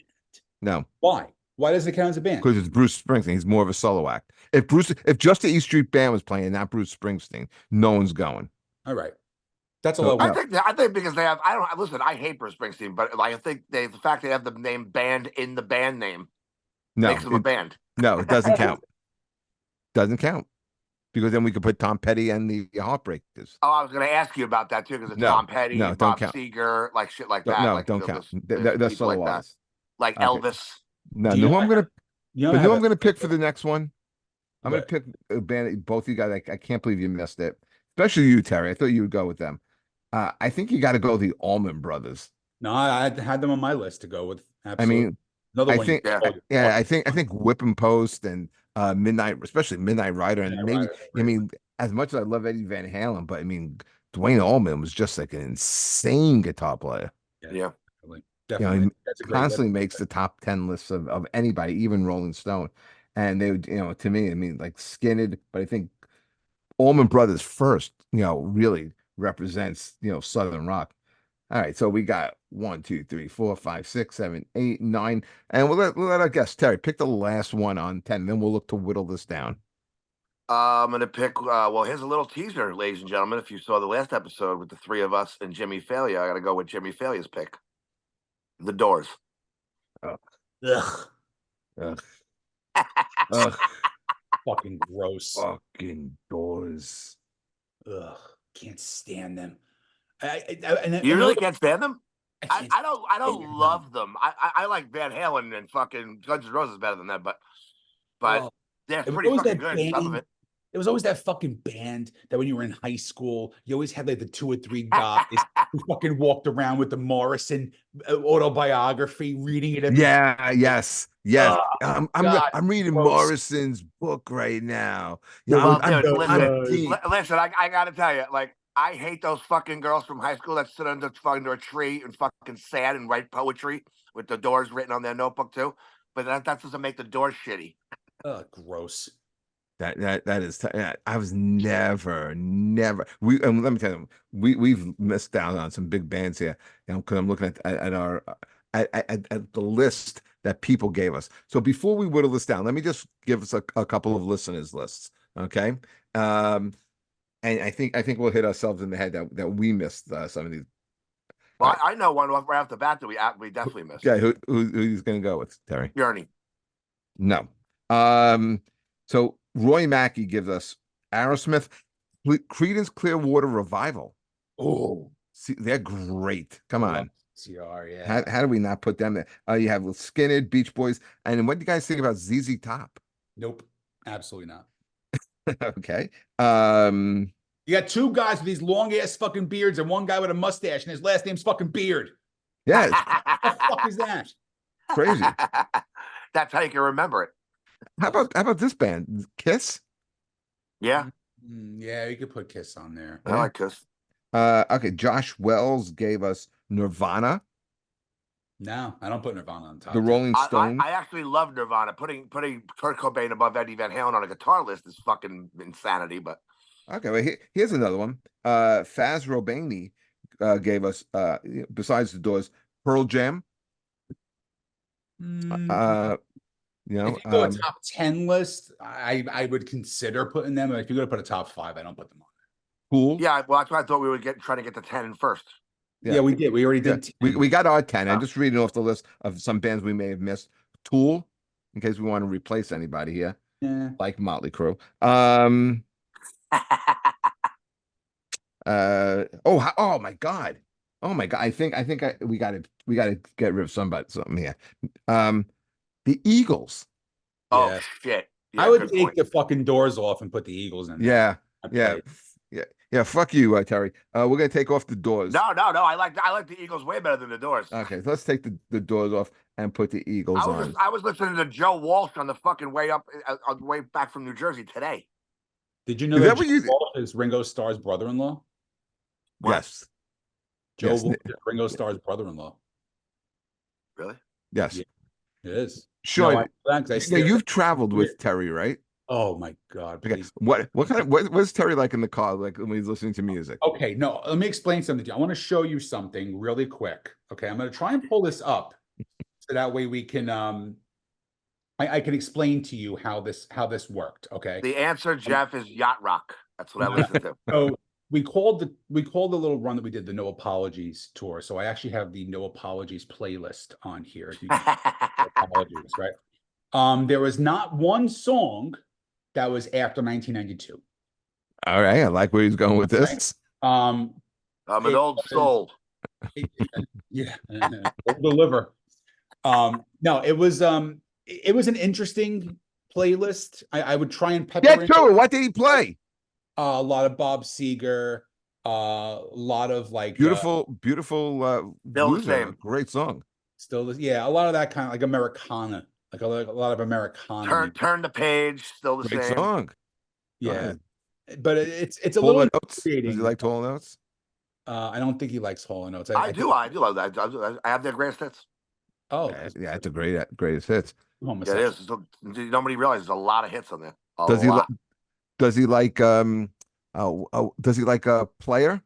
No, Why? Why does it count as a band? because it's Bruce Springsteen. He's more of a solo act. If just the E Street Band was playing, not Bruce Springsteen, no one's going. All right. That's So, all I want. I think because they have. I don't listen. I hate Bruce Springsteen, but like I think the fact they have the name band in the band name No, makes them a band. no, it doesn't count. Doesn't count because then we could put Tom Petty and the Heartbreakers. Oh, I was going to ask you about that too because it's No, Tom Petty, no, and don't Bob count. Seger, like shit like Don't- that. No, like, don't so count. there's That's people solo like that. artists. Like Okay. Elvis. No, Do you who know I'm gonna, You know but how who to- I'm gonna pick for the next one. I'm What? gonna pick a band. Both you guys, I can't believe you missed it. Especially you, Terry. I thought you would go with them. I think you got to go the Allman Brothers. No, I had them on my list to go with. I Absolutely. mean, Another I one. think, Yeah. I think Whip and Post and Midnight, especially Midnight Rider, and Midnight maybe. Rider, I mean, as much as I love Eddie Van Halen, but I mean, Dwayne Allman was just like an insane guitar player. Yeah. Definitely. He That's a constantly that's- makes the top 10 lists of anybody, even Rolling Stone. And they would, to me, I mean, like Skinned, but I think Allman Brothers first, really represents, Southern rock. All right, so we got 1, 2, 3, 4, 5, 6, 7, 8, 9, and we'll let our guest Terry pick the last one on 10. Then we'll look to whittle this down. I'm gonna pick. Well, here's a little teaser, ladies and gentlemen. If you saw the last episode with the three of us and Jimmy Failure, I got to go with Jimmy Failure's pick. The Doors. Ugh. Ugh. Ugh. Fucking gross. Fucking Doors. Ugh. Can't stand them. You really can't stand them? can't I don't stand them. love them. I like Van Halen and fucking Guns N' Roses better than that, but Well, they're it was pretty always fucking that good. Some of band- it. There was always that fucking band that when you were in high school, you always had like the 2 or 3 guys who fucking walked around with the Morrison autobiography, reading it. Yeah, yes. Oh, God, I'm reading gross. Morrison's book right now. Well, I'm dude, kind of listen, deep. Listen, I gotta tell you, like, I hate those fucking girls from high school that sit under a tree and fucking sad and write poetry with the Doors written on their notebook too. But that doesn't make the Doors shitty. Gross. That is. I was never. We let me tell you, we've missed out on some big bands here. Because I'm looking at our at the list that people gave us. So before we whittle this down, let me just give us a couple of listeners lists. Okay. And I think we'll hit ourselves in the head that we missed some of these. Well, Right. I know one right off the bat that we definitely missed. Yeah, who's going to go with Terry? Journey. No. So Roy Mackey gives us Aerosmith, Creedence Clearwater Revival. Oh, See, they're great. Come on. CR, yeah. How do we not put them there? You have Skinner, Beach Boys, and what do you guys think about ZZ Top? Nope. Absolutely not. Okay. You got 2 guys with these long ass fucking beards and one guy with a mustache, and his last name's fucking Beard. Yeah, What the fuck is that? it's crazy. That's how you can remember it. How about this band? Kiss? Yeah, Yeah, you could put Kiss on there. I like Kiss. Okay, Josh Wells gave us Nirvana, No, I don't put Nirvana on top. the Rolling Stones. I actually love Nirvana. Putting Kurt Cobain above Eddie Van Halen on a guitar list is fucking insanity. But Okay, well, here's another one. Faz Robani gave us, besides the Doors, Pearl Jam. If you go a top 10 list, I would consider putting them. If you're going to put a top 5, I don't put them on. Cool. yeah, well, that's why I thought we would trying to get to 10 first. Yeah, we did. We already Yeah, did. 10. we got our 10. I'm just reading off the list of some bands we may have missed. Tool, in case we want to replace anybody here, Yeah. like Motley Crue. Oh my God. I think we gotta get rid of something here. The Eagles. Yeah. Shit. I would take the fucking Doors off and put the Eagles in there. Yeah, I'd yeah, play. yeah. Yeah, fuck you, Terry. We're gonna take off the doors. No, no, no. I like the Eagles way better than the Doors. Okay, let's take the doors off and put the Eagles on. I was listening to Joe Walsh on the fucking way up on the way back from New Jersey today. Did you know Is that that what Joe you? Walsh is Ringo Starr's brother-in-law? What? Yes, Joe yes, Walsh is Ringo Starr's brother-in-law. Really? yes. Yeah, it is. No, I Sean, know that 'cause I now stared you've at traveled it. with Terry, right? Oh my God, Okay. please. What kind of what's Terry like in the car, like when he's listening to music? Okay, no, let me explain something to you. I want to show you something really quick. Okay, I'm going to try and pull this up so that way we can I can explain to you how this worked. Okay. The answer, Um, Jeff, is Yacht Rock. That's what I listen to. So we called the little run that we did the No Apologies tour. So I actually have the No Apologies playlist on here. If you apologies, right? There was not one song that was after 1992. All right, I like where he's going with Right? this. Um, I'm an it old was soul. yeah, we'll deliver. No, it was an interesting playlist. I would try and pepper Get in to it. What did he play? a lot of Bob Seger, a lot of like Beautiful, beautiful Still the loser. same. Great song. yeah, a lot of that kind of like Americana, like a lot of Americana music. Turn the page. Still the Great same. song. Go Yeah, ahead. but it's a Hall little and Oates. Does he intimidating. like Hall and Oates? I don't think he likes Hall and Oates. I I do. think, I do love that. I have their greatest hits. oh, Yeah, yeah, it's a greatest hits. Yeah, it homosexual. is. So, nobody realizes there's a lot of hits on there. A Does he like? lot. Does he like? Does he like a player?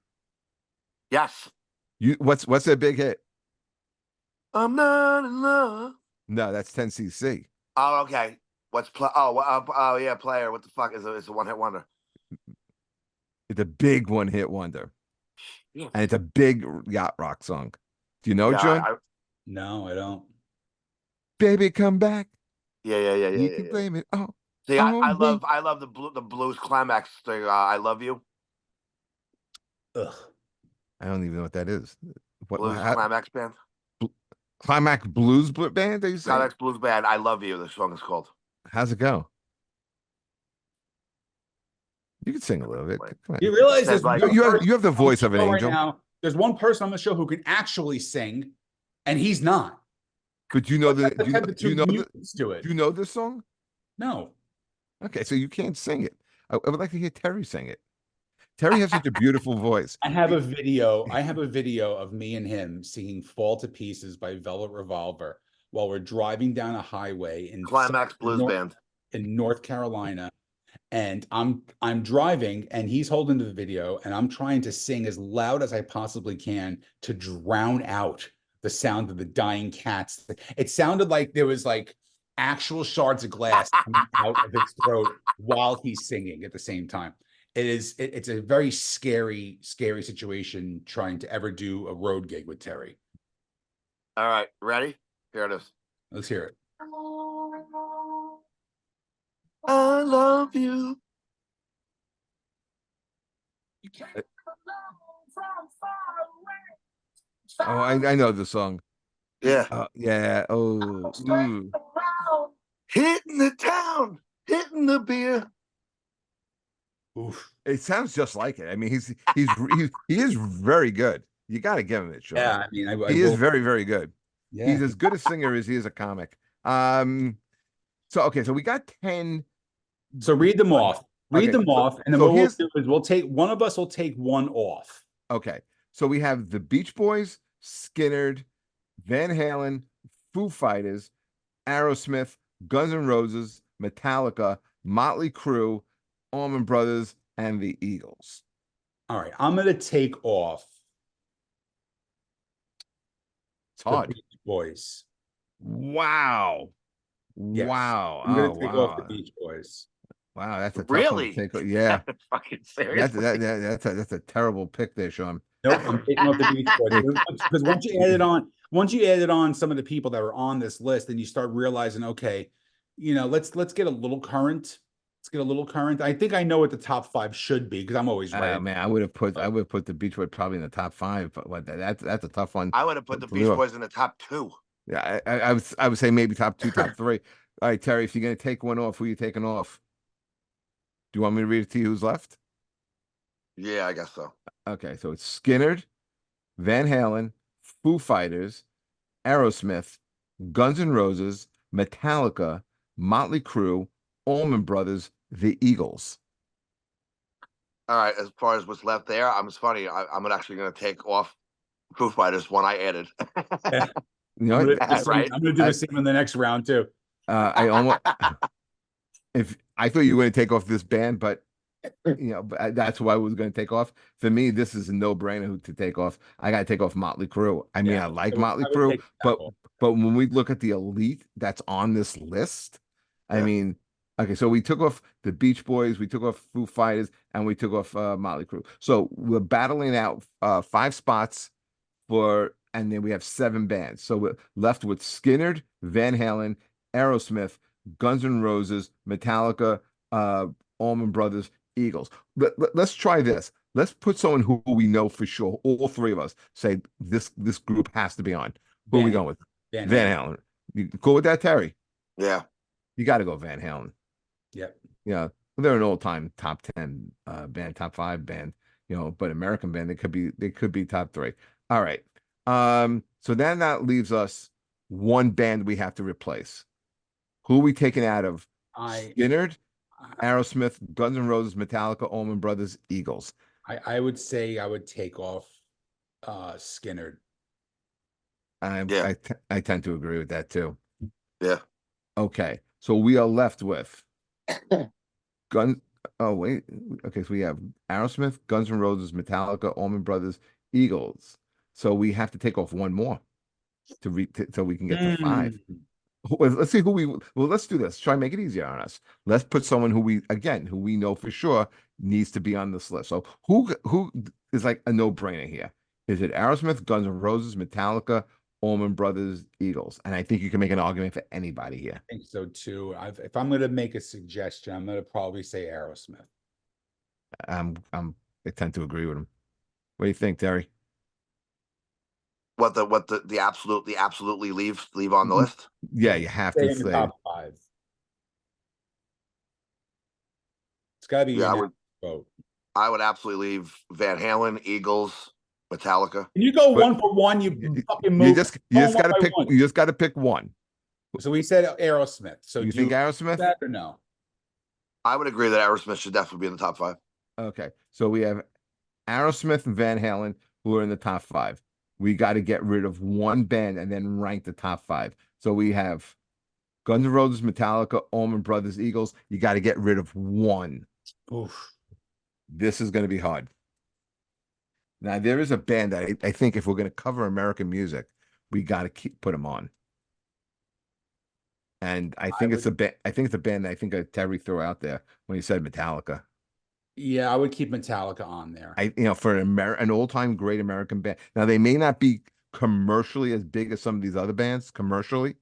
Yes. What's their big hit? I'm not in love. No, that's 10cc. Oh, okay. What's play? Oh, yeah, player. What the fuck is it? It's a one-hit wonder. It's a big one hit wonder, Yeah, and it's a big yacht rock song. Do you know, yeah, John? No, I don't. Baby, come back. yeah. You can blame it. Oh, See, on me. I love the blues climax thing. I love you. Ugh. I don't even know what that is. Blues climax band. Climax Blues Band? Are you saying? Climax blues band. I love you. The song is called. How's it go? You can sing a little bit. Come on. You realize Says there's like- one You person have the on voice of an show angel. right now. There's one person on the show who can actually sing, and he's not. But do you know the Let's have the two mutants do it. do you know this song? No. Okay, so you can't sing it. I would like to hear Terry sing it. Terry has such a beautiful voice. I have a video. I have a video of me and him singing "Fall to Pieces" by Velvet Revolver while we're driving down a highway in Climax blues band. in North Carolina. And I'm driving and he's holding the video and I'm trying to sing as loud as I possibly can to drown out the sound of the dying cats. It sounded like there was like actual shards of glass coming out of his throat while he's singing at the same time. It's a very scary situation trying to ever do a road gig with Terry. All right, ready? Here it is. Let's hear it. I love you. Oh, I know the song. Yeah. Yeah. Oh, ooh. Hitting the town, hitting the beer. Oof. It sounds just like it. I mean, he is very good. You got to give him it, Sean. Yeah, I mean, He is very, very good. Yeah. He's as good a singer as he is a comic. So okay, so we got 10. So read them off. Read Okay, them off, and then so what we'll here's- do is we'll take one of us will take one off. Okay, so we have the Beach Boys, Skinnerd, Van Halen, Foo Fighters, Aerosmith, Guns N' Roses, Metallica, Motley Crue, Allman Brothers, and the Eagles. All right, I'm gonna take off It's the hard. Beach Boys. Wow. Yes. Wow. I'm gonna Oh, take wow. off the Beach Boys. Wow, that's a tough Really? one to take. Yeah. Fucking serious. That's a terrible pick there, Sean. Nope, I'm taking off the Beach Boys because once you added on some of the people that were on this list, then you start realizing, okay, let's get a little current. Let's get a little current. I think I know what the top 5 should be because I'm always right. Man, I would have put the Beach Boys probably in the top 5, but that's a tough one. I would have put the to Beach leave off. Boys in the top 2. Yeah, I would say maybe top 2, top 3. All right, Terry, if you're gonna take one off, who are you taking off? Do you want me to read it to you who's left? Yeah, I guess so. Okay, so it's Skinner, Van Halen, Foo Fighters, Aerosmith, Guns N' Roses, Metallica, Motley Crue, Allman Brothers, the Eagles. All right, as far as what's left there, it's funny. I'm actually going to take off Foo Fighters, one I added. Yeah. You know what? Right? I'm gonna do the same in the next round too. I almost if I thought you were going to take off this band, but but that's why I was going to take off. For me, this is a no-brainer to take off. I got to take off Motley Crue. I mean, Yeah, I like I Motley would Crue, take that but off. but when we look at the elite that's on this list, I Yeah. mean, okay, so we took off the Beach Boys, we took off Foo Fighters, and we took off Motley Crue. So we're battling out 5 spots and then we have 7 bands. So we're left with Skinner, Van Halen, Aerosmith, Guns N' Roses, Metallica, Allman Brothers, Eagles. Let's try this. Let's put someone who we know for sure. All 3 of us say this group has to be on. Who are we Van going with? Van Van Halen. Halen. You cool with that, Terry? Yeah. You got to go Van Halen. Yep. Yeah, they're an all-time top 10 band, top 5 band. But American band, they could be top 3. All right. So then that leaves us one band we have to replace. Who are we taking out of Skinner, Aerosmith, Guns N' Roses, Metallica, Allman Brothers, Eagles? I would say I would take off Skinner. Yeah. I tend to agree with that too. Yeah. Okay, so we are left with Gun. Oh wait, okay. So we have Aerosmith, Guns N' Roses, Metallica, Allman Brothers, Eagles. So we have to take off one more so we can get to 5. Let's see who we. Well, let's do this. Try and make it easier on us. Let's put someone who we know for sure needs to be on this list. So who is like a no-brainer here? Is it Aerosmith, Guns N' Roses, Metallica, Allman Brothers, Eagles? And I think you can make an argument for anybody here. I think so too. If I'm going to make a suggestion, I'm going to probably say Aerosmith. I tend to agree with him. What do you think, Terry? What the absolutely leave on the list? Yeah, you have Stay to in the say. top 5. It's got to be Yeah, your vote. I would absolutely leave Van Halen, Eagles, Metallica. Can you go But- one for one? You fucking You move. just Going got to one by pick. one. You just got to pick one. So we said Aerosmith. So You do think you Aerosmith? that or no? I would agree that Aerosmith should definitely be in the top 5. Okay, so we have Aerosmith and Van Halen who are in the top 5. We got to get rid of one band and then rank the top 5. So we have Guns N' Roses, Metallica, Allman Brothers, Eagles. You got to get rid of one. Oof. This is going to be hard. Now there is a band that I think if we're going to cover American music, we got to put them on. And I think it's a band. I think it's a band that I think Terry threw out there when he said Metallica. Yeah, I would keep Metallica on there. For an all-time great American band. Now they may not be commercially as big as some of these other bands commercially,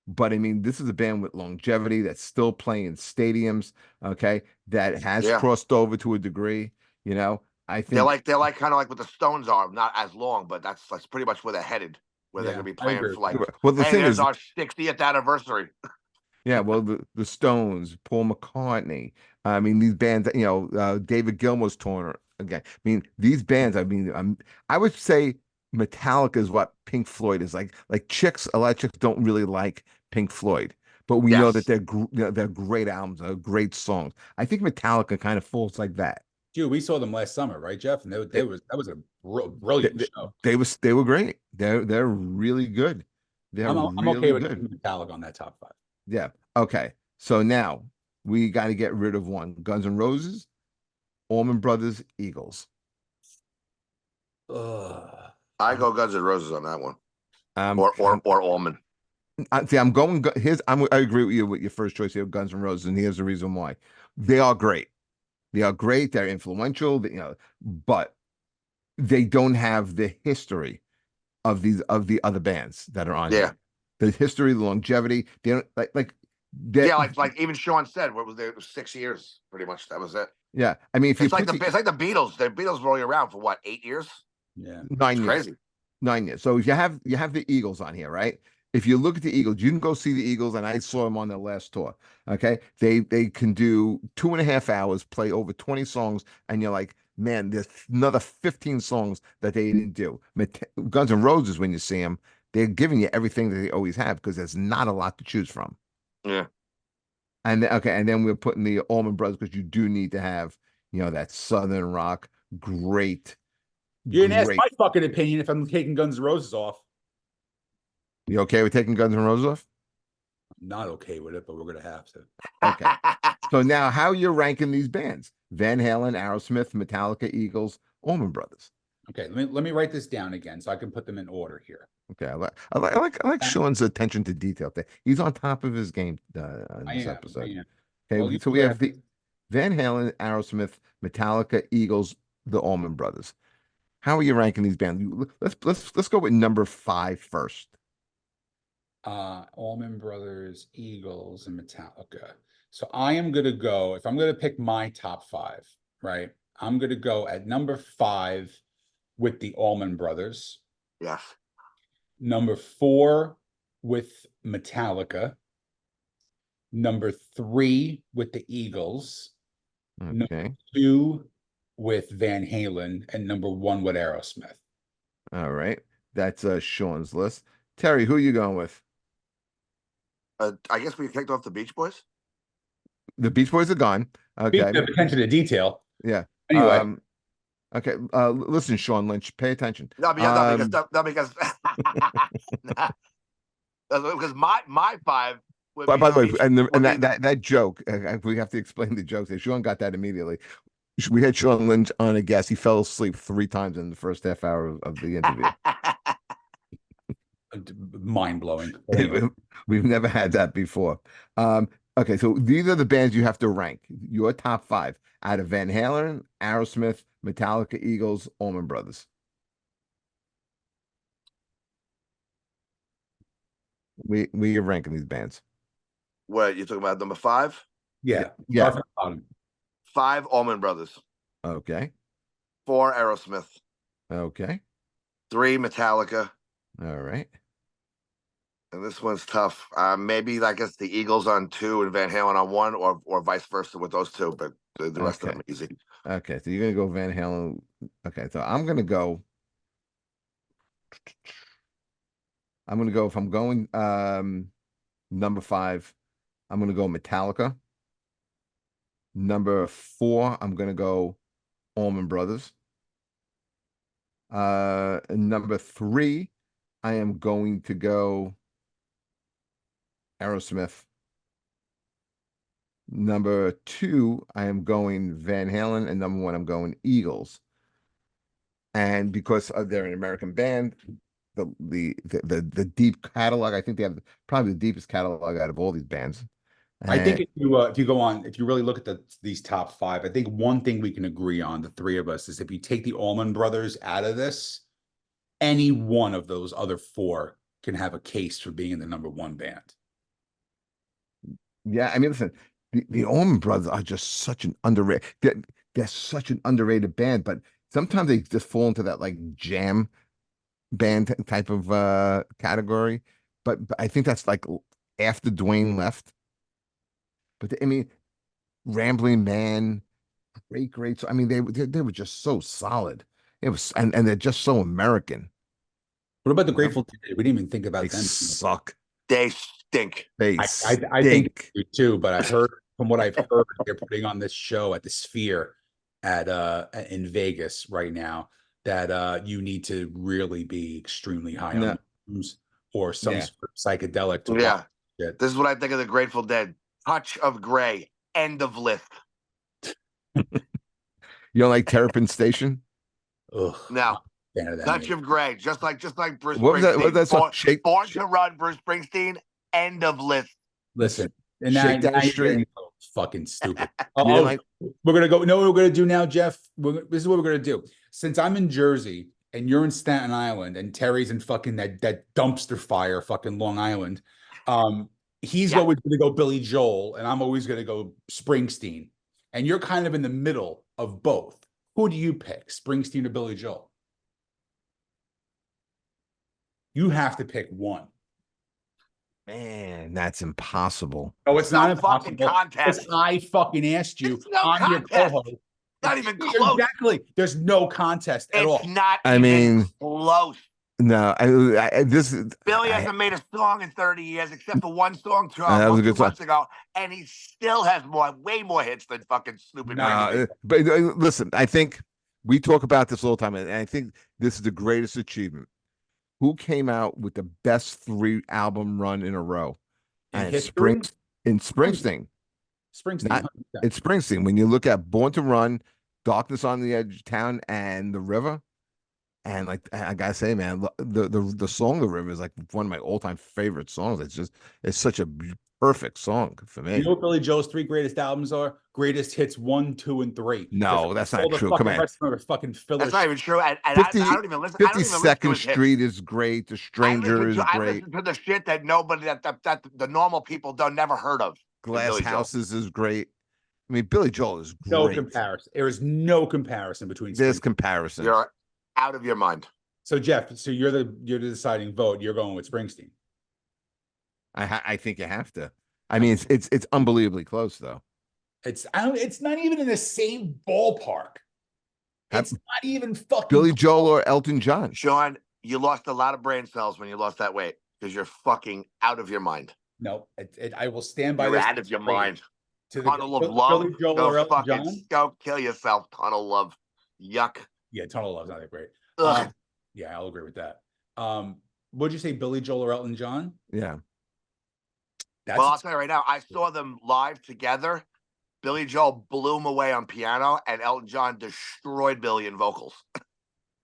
but I mean this is a band with longevity that's still playing stadiums. Okay, that has crossed over to a degree. I think they're like kind of like what the Stones are, not as long, but that's pretty much where they're headed. Where they're going to be playing for like, well, the hey, thing there's is, our 60th anniversary. yeah, well, the Stones, Paul McCartney. I mean, these bands, David Gilmour's torn again. I mean, these bands. I mean, I would say Metallica is what Pink Floyd is like. Like chicks, a lot of chicks don't really like Pink Floyd, but we know that they're great albums, great songs. I think Metallica kind of falls like that. Dude, we saw them last summer, right, Jeff? And that was a brilliant show. They were great. They're really good. I'm really okay with good. Metallica on that top 5. Yeah. Okay. So now we got to get rid of one. Guns N' Roses, Allman Brothers, Eagles. I go Guns N' Roses on that one. Or Allman. See, I agree with you with your first choice here, Guns N' Roses, and here's the reason why. They are great. They are great. They're influential. But they don't have the history of the other bands that are on here. The history, the longevity. They don't like even Sean said, what was there? It was 6 years, pretty much. That was it. Yeah, I mean, it's like the Beatles. The Beatles were only around for what, 8 years? Yeah, 9 years. Crazy. 9 years. So if you have the Eagles on here, right? If you look at the Eagles, you can go see the Eagles, and I saw them on their last tour. Okay, they can do 2.5 hours, play over 20 songs, and you're like, man, there's another 15 songs that they didn't do. Guns N' Roses, when you see them, they're giving you everything that they always have because there's not a lot to choose from. Yeah. And okay, and then we're putting the Allman Brothers because you do need to have, that Southern rock. Great, You didn't ask great. my fucking opinion if I'm taking Guns N' Roses off. You okay with taking Guns N' Roses off? I'm not okay with it, but we're gonna have to. Okay. So now, how you're ranking these bands? Van Halen, Aerosmith, Metallica, Eagles, Allman Brothers. Okay, let me write this down again so I can put them in order here. Okay, I like Sean's attention to detail. He's on top of his game in I this am. episode. I am. Okay, Well, you so we have have the Van Halen, Aerosmith, Metallica, Eagles, the Allman Brothers. How are you ranking these bands? Let's go with number 5 first. Allman Brothers, Eagles, and Metallica. So I am gonna go, if I'm gonna pick my top 5, right? I'm gonna go at number 5 with the Allman Brothers. Yes. Number 4 with Metallica. Number 3 with the Eagles. Okay. Number 2 with Van Halen, and number 1 with Aerosmith. All right. That's Sean's list. Terry, who are you going with? I guess we kicked off the Beach Boys. The Beach Boys are gone. Okay. Attention to detail. Yeah. Anyway. Okay. Listen, Sean Lynch, pay attention. No, because because my 5 would By be the way, Beach- and would be that joke, we have to explain the joke. Sean got that immediately. We had Sean Lynch on a guest. He fell asleep 3 times in the first half hour of the interview. Mind-blowing. Anyway. We've never had that before. Okay, so these are the bands you have to rank. Your top 5 out of Van Halen, Aerosmith, Metallica, Eagles, Allman Brothers. We are ranking these bands. What you talking about? Number 5? Yeah. Yeah. Start from the bottom. 5 Allman Brothers. Okay. 4 Aerosmith. Okay. 3 Metallica. All right. And this one's tough. Maybe I guess the Eagles on 2 and Van Halen on 1, or vice versa with those 2. But the rest of them are easy. Okay, so you're gonna go Van Halen. Okay, so I'm gonna go. If I'm going number 5, I'm gonna go Metallica. Number 4, I'm gonna go Allman Brothers. Number 3, I am going to go Aerosmith. Number 2, I am going Van Halen, and number 1, I'm going Eagles. And because they're an American band, the deep catalog, I think they have probably the deepest catalog out of all these bands. I think if you go on, if you really look at these top 5, I think one thing we can agree on, the 3 of us, is if you take the Allman Brothers out of this, any one of those other 4 can have a case for being in the number 1 band. Yeah, I mean, listen, the Allman Brothers are just such an underrated. They're such an underrated band, but sometimes they just fall into that like jam band type of category. But I think that's like after Dwayne left. But I mean, Rambling Man, great. So I mean, they were just so solid. It was, and they're just so American. What about the Grateful Dead? We didn't even think about They them. suck. They stink. They I stink. think they do too, but I heard from what I've heard, they're putting on this show at the Sphere at in Vegas right now that you need to really be extremely high on mushrooms or some sort of psychedelic to watch it. This is what I think of the Grateful Dead. Touch of gray. End of list. You don't like Terrapin Station? Ugh, No. Touch movie. of gray. Just like Bruce What was Springsteen. that? What was that song? Born to Run, Bruce Springsteen. End of list. Listen, and Shake now Down you're Street. getting fucking stupid. You didn't like- We're gonna go. No, what we're gonna do now, Jeff. This is what we're gonna do. Since I'm in Jersey and you're in Staten Island and Terry's in fucking that dumpster fire, fucking Long Island, he's always gonna go Billy Joel, and I'm always gonna go Springsteen. And you're kind of in the middle of both. Who do you pick, Springsteen or Billy Joel? You have to pick one. Man, that's impossible. No, it's not fucking impossible. contest. Because I fucking asked you. It's no I'm your contest. co-host. Not even Yeah, close. exactly. There's no contest at all. It's not I even mean, close. no, this is Billy hasn't made a song in 30 years, except for one song that was a 2 good song. months ago, and he still has way more hits than fucking Stupid Magazine. But listen, I think we talk about this all the time, and I think this is the greatest achievement. Who came out with the best 3 album run in a row? In And it's history, Springsteen. Springsteen. Not 100%. it's Springsteen. When you look at Born to Run, Darkness on the Edge of Town, and The River, and like I gotta say, man, the song "The River" is like one of my all-time favorite songs. It's such a perfect song for me. You know what Billy Joel's 3 greatest albums are? Greatest hits 1, 2, and 3. No, that's not All the true. fucking Come on. rest of them are fucking filler. That's not even true. And 50, I don't even listen. I don't even listen to 52nd his hits. Street is great. The Stranger is I great. listen to the shit that nobody that the normal people don't never heard of. Glass Billy Joel. Houses is great. I mean, Billy Joel is great. No comparison. There is no comparison between. There's Springsteen. comparison. You're out of your mind. So Jeff, so you're the deciding vote. You're going with Springsteen. I think you have to. I mean, it's unbelievably close though. It's not even in the same ballpark. It's not even fucking Billy Joel or Elton John. Sean, you lost a lot of brain cells when you lost that weight because you're fucking out of your mind. No, I will stand by You're this. out of your mind. To Tunnel of Billy Love. Joel Go or Elton fucking John? go kill yourself. Tunnel of Love. Yuck. Yeah, Tunnel of Love's not that great. Ugh. Yeah, I'll agree with that. What'd you say, Billy Joel or Elton John? Yeah. Well, I'll tell you right now, I saw them live together. Billy Joel blew him away on piano, and Elton John destroyed Billy in vocals.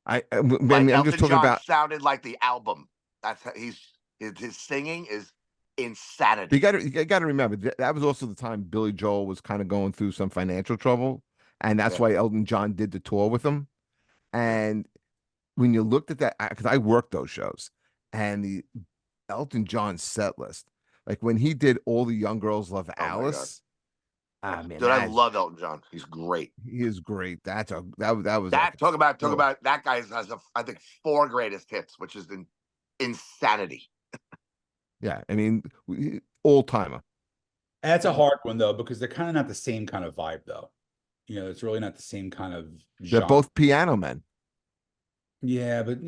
I'm Elton just talking John about. sounded like the album. That's how his singing is insanity. You got to remember that was also the time Billy Joel was kind of going through some financial trouble, and that's why Elton John did the tour with him. And when you looked at that, because I worked those shows, and the Elton John set list, like when he did "All the Young Girls Love Alice." Man, dude, I love Elton John. He's great. He is great. That was talk about that guy has I think 4 greatest hits, which is insanity. Yeah, I mean, all timer. That's a hard one though, because they're kind of not the same kind of vibe though. You know, it's really not the same kind of genre. They're both piano men. Yeah, but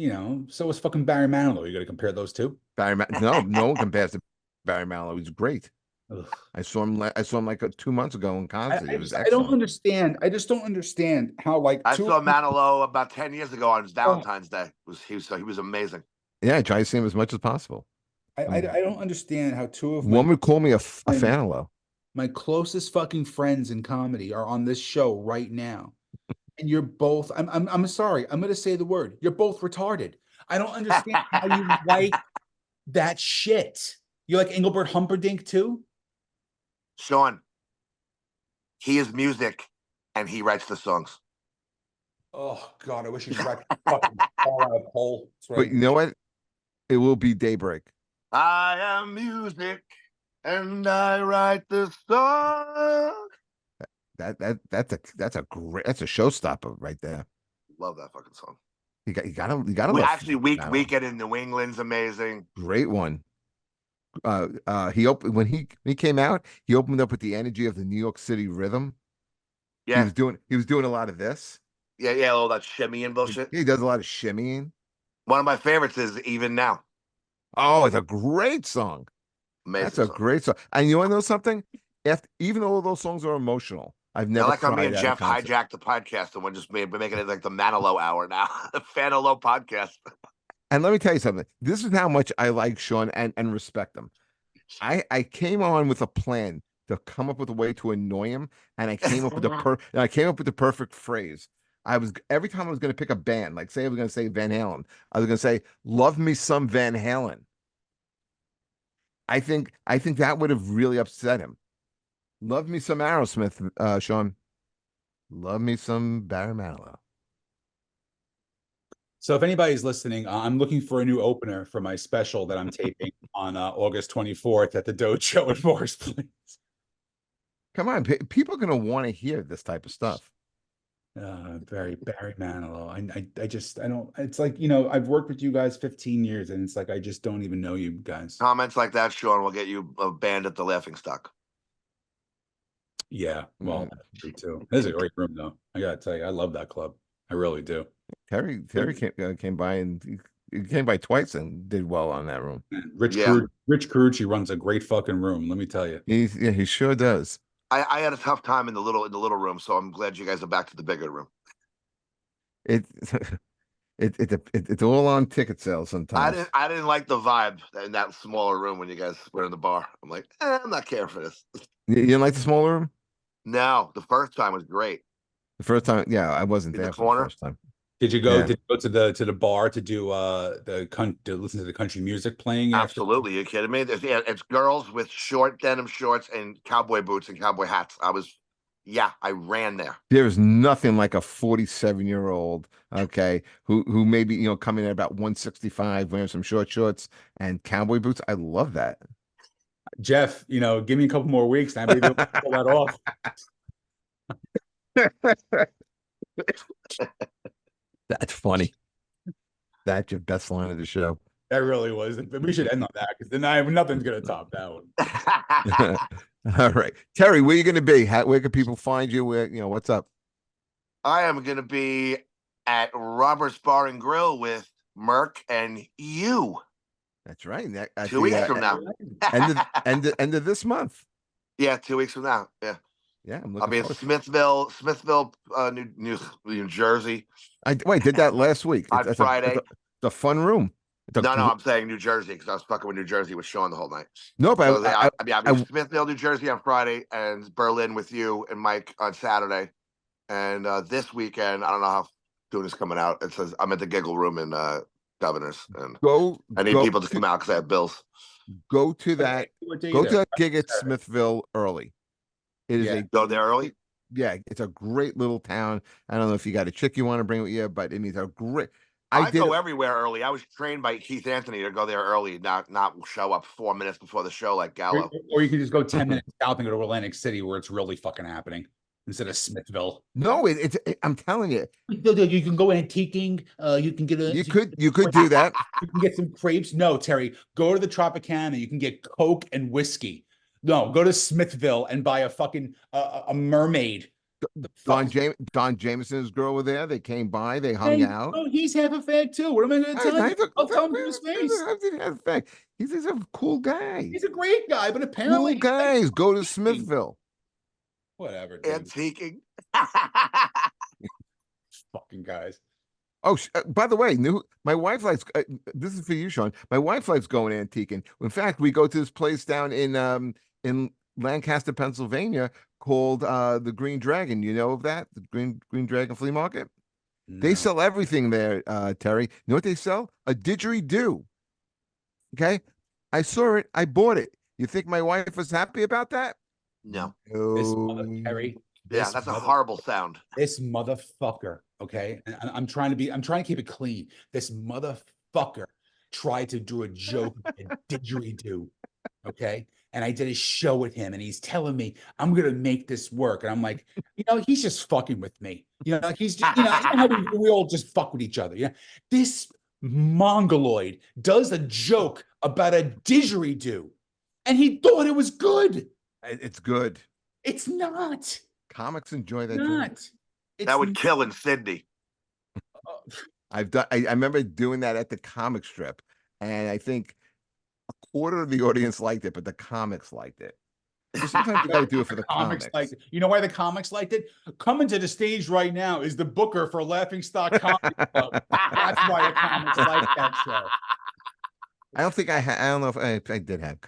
so is fucking Barry Manilow. You got to compare those two. No one compares to Barry Manilow. He's great. Ugh. I saw him like 2 months ago in concert. I don't understand. I just don't understand how I saw Manilow about 10 years ago on Valentine's Day. He was amazing. Yeah, I try to see him as much as possible. I don't understand how two of one would call me a fan of Low. My closest fucking friends in comedy are on this show right now, and you're both. I'm sorry. I'm going to say the word. You're both retarded. I don't understand how you like that shit. You like Engelbert Humperdinck too? Sean, he is music, and he writes the songs. Oh God, I wish he'd write fucking fall out of hole. Right. But you know what? It will be Daybreak. I am music, and I write the song. That's a showstopper right there. Love that fucking song. You gotta love actually Weekend in New England's amazing. Great one. He opened when he came out. He opened up with the energy of the New York City rhythm. Yeah, he was doing a lot of this. Yeah, all that shimmying bullshit. He does a lot of shimmying. One of my favorites is Even Now. Oh, it's a great song. Amazing. That's a great song. And you want to know something? Even though those songs are emotional, I've never. I like how me and Jeff hijacked the podcast and we're just making it like the Manilow hour now, the Fanalow podcast. And let me tell you something. This is how much I like Sean and respect him. I came on with a plan to come up with a way to annoy him, and I came up with the perfect phrase. Every time I was going to pick a band, like say I was going to say Van Halen, I was going to say, "Love me some Van Halen." I think that would have really upset him. Love me some Aerosmith, Sean. Love me some Barry Manilow. So if anybody's listening, I'm looking for a new opener for my special that I'm taping on August 24th at the Dojo in Morris Place. Come on, people are going to want to hear this type of stuff. Barry Manilow. I don't. It's like I've worked with you guys 15 years, and it's like I just don't even know you guys. Comments like that, Sean, will get you a band at the Laughing Stock. Yeah, well, that's true too. This is a great room, though. I gotta tell you, I love that club. I really do. Terry came by and he came by twice and did well on that room. Yeah. Rich Carucci runs a great fucking room. Let me tell you. He sure does. I had a tough time in the little room, so I'm glad you guys are back to the bigger room. It, it's all on ticket sales sometimes. I didn't like the vibe in that smaller room when you guys were in the bar. I'm like, I'm not caring for this. You didn't like the smaller room? No, the first time was great. The first time, yeah, I wasn't In the there for the corner? first time. Did you go? Yeah. Did you go to the bar to do to listen to the country music playing? Absolutely, you kidding me? It's girls with short denim shorts and cowboy boots and cowboy hats. I ran there. There is nothing like a 47-year-old, okay, who maybe coming in about 165, wearing some short shorts and cowboy boots. I love that. Jeff, give me a couple more weeks, and I maybe pull that off. That's funny. That's your best line of the show. That really was. We should end on that because then nothing's gonna top that one. All right, Terry, where you going to be? Where can people find you? What's up? I am going to be at Robert's Bar and Grill with Merck and you. That's right. 2 weeks from now. End of this month. Yeah, 2 weeks from now. Yeah. Yeah, I'm I'll be in looking Smithville, New Jersey. I did that last week. On Friday. It's a fun room. No, I'm saying New Jersey because I was fucking with New Jersey with Sean the whole night. No, but So I'll be in Smithville, New Jersey on Friday, and Berlin with you and Mike on Saturday. And this weekend, I don't know how soon it's coming out. It says I'm at the Giggle Room in Governors, and I need people to come out because I have bills. Go to that gig at Smithville early. It is go there early. Yeah, it's a great little town. I don't know if you got a chick you want to bring with you, but it means a great. I go everywhere early. I was trained by Keith Anthony to go there early, not show up 4 minutes before the show like Gallo. Or you can just go 10 minutes south and go to Atlantic City where it's really fucking happening instead of Smithville. No, I'm telling you. You can go antiquing. You can get you could do that. You can get some crepes. No, Terry, go to the Tropicana. You can get Coke and whiskey. No, go to Smithville and buy a fucking a mermaid. Don Jameson's girl were there. They came by. They hung out. Oh, he's half a fag too. What am I going to tell you? I'll tell him to his face. He's a cool guy. He's a great guy, but apparently cool guys go to Smithville. Whatever. Antiquing. Fucking guys. Oh, by the way, my wife likes. This is for you, Sean. My wife likes going antiquing. In fact, we go to this place down in Lancaster, Pennsylvania, called the Green Dragon. You know of that? The Green Dragon Flea Market? No. They sell everything there, Terry. You know what they sell? A didgeridoo. Okay? I saw it. I bought it. You think my wife was happy about that? No. Terry. Yeah, that's a horrible sound. This motherfucker, okay? And I'm trying to keep it clean. This motherfucker tried to do a joke at didgeridoo, okay? And I did a show with him, and he's telling me I'm gonna make this work, and I'm like, he's just fucking with me. He's just, how we all just fuck with each other. Yeah, this mongoloid does a joke about a didgeridoo, and he thought it was good. It's good. It's not. Comics enjoy that. That would kill in Sydney. I remember doing that at the comic strip, and I think a quarter of the audience liked it, but the comics liked it. So sometimes you got to do it for the comics. You know why the comics liked it? Coming to the stage right now is the booker for Laughing Stock Comedy Club. That's why the comics like that show. I don't think I had. I don't know if I did have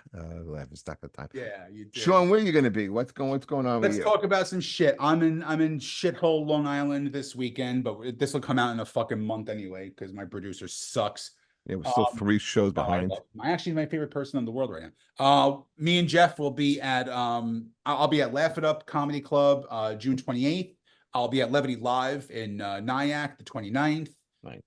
Laughing Stock at the time. Yeah, you did. Sean, where are you going to be? What's going on? Let's talk about some shit. I'm in shithole Long Island this weekend, but this will come out in a fucking month anyway because my producer sucks. Yeah, we're still 3 shows behind. Actually my favorite person in the world right now. Me and Jeff will be at I'll be at Laugh It Up Comedy Club June 28th. I'll be at Levity Live in Nyack the 29th. Right.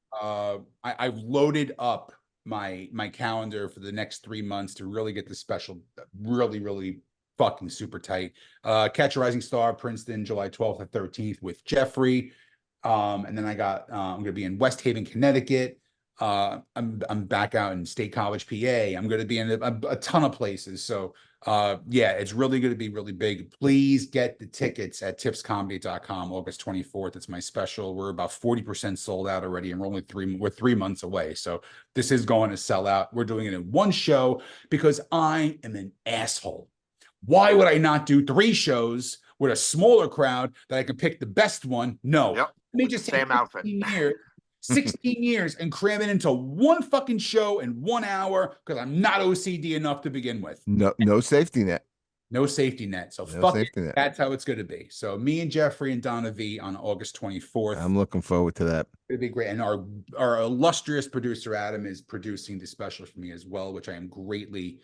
I've loaded up my calendar for the next 3 months to really get the special really fucking super tight. Catch a Rising Star, Princeton, July 12th and 13th with Jeffrey. And then I'm gonna be in West Haven, Connecticut. I'm back out in State College, PA. I'm going to be in a ton of places. So Yeah, it's really going to be really big. Please get the tickets at tipscomedy.com, August 24th. It's my special. We're about 40% sold out already, and we're 3 months away. So this is going to sell out. We're doing it in one show because I am an asshole. Why would I not do 3 shows with a smaller crowd that I can pick the best one? No. Yep. Let me just take Same outfit. 16 years and cram it into one fucking show in 1 hour because I'm not OCD enough to begin with. No safety net. No safety net. So No fuck safety it. net. That's how it's going to be. So me and Jeffrey and Donna V on August 24th. I'm looking forward to that. It'd be great. And our illustrious producer, Adam, is producing the special for me as well, which I am greatly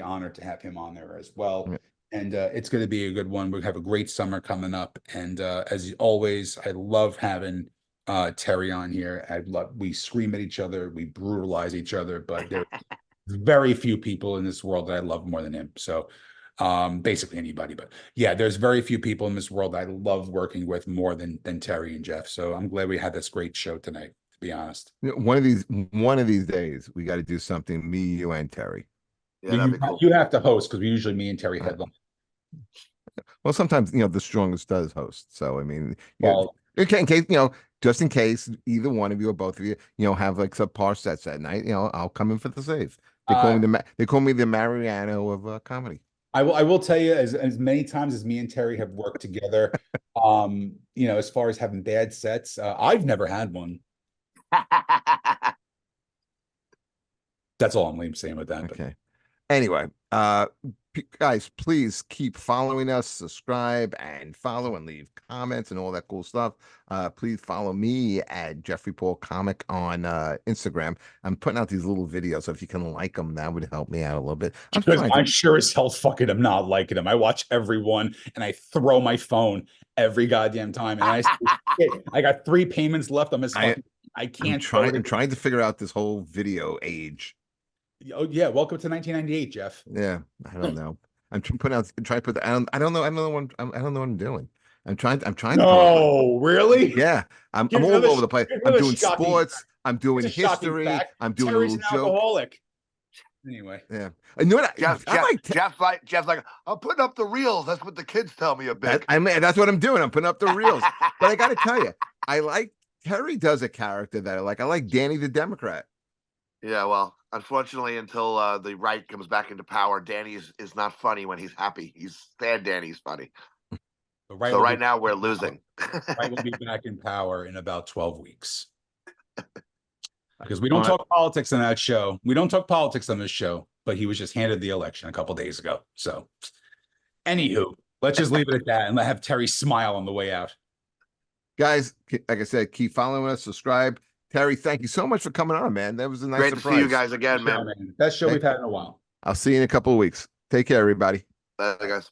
honored to have him on there as well. Yeah. And it's going to be a good one. We have a great summer coming up. And as always, I love having Terry on here. We scream at each other, we brutalize each other, but there's very few people in this world that I love more than him. So basically anybody, but yeah, there's very few people in this world I love working with more than Terry and Jeff. So I'm glad we had this great show tonight, to be honest. One of these days, we got to do something, me, you, and Terry. Yeah, that'd be cool. You have to host because usually me and Terry headline. Well, sometimes the strongest does host. So I mean, Well, in case just in case either one of you or both of you, have like subpar sets that night, I'll come in for the save. They call me the Mariano of comedy. I will tell you, as many times as me and Terry have worked together, as far as having bad sets, I've never had one. That's all I'm saying with that. Okay. Anyway, guys, please keep following us, subscribe and follow and leave comments and all that cool stuff. Please follow me at Jeffrey Paul Comic on Instagram. I'm putting out these little videos, so if you can like them, that would help me out a little bit. I'm sure as hell fucking am not liking them. I watch everyone and I throw my phone every goddamn time. And I got 3 payments left. I can't. I'm trying to figure out this whole video age. Oh yeah, welcome to 1998, Jeff. Yeah, I don't know. I'm trying to put. I don't know what I'm doing. I'm trying. No, really? Yeah, I'm all over the place. I'm doing sports. I'm doing history. I'm doing Terry's a an little joke. alcoholic. Anyway, yeah. You know what? Jeff's like, I'm putting up the reels. That's what the kids tell me a bit. That's what I'm doing. I'm putting up the reels. But I got to tell you, I like Terry does a character that I like. I like Danny the Democrat. Yeah, well, unfortunately, until the right comes back into power, Danny is not funny when he's happy. He's sad. Danny's funny. So right now we're losing. Right will be back in power in about 12 weeks. Because we don't talk politics on that show. We don't talk politics on this show, but he was just handed the election a couple days ago. So, anywho, let's just leave it at that and have Terry smile on the way out. Guys, like I said, keep following us, subscribe. Terry, thank you so much for coming on, man. That was a nice surprise. Great to see you guys again, man. Best show we've had in a while. I'll see you in a couple of weeks. Take care, everybody. Bye, guys.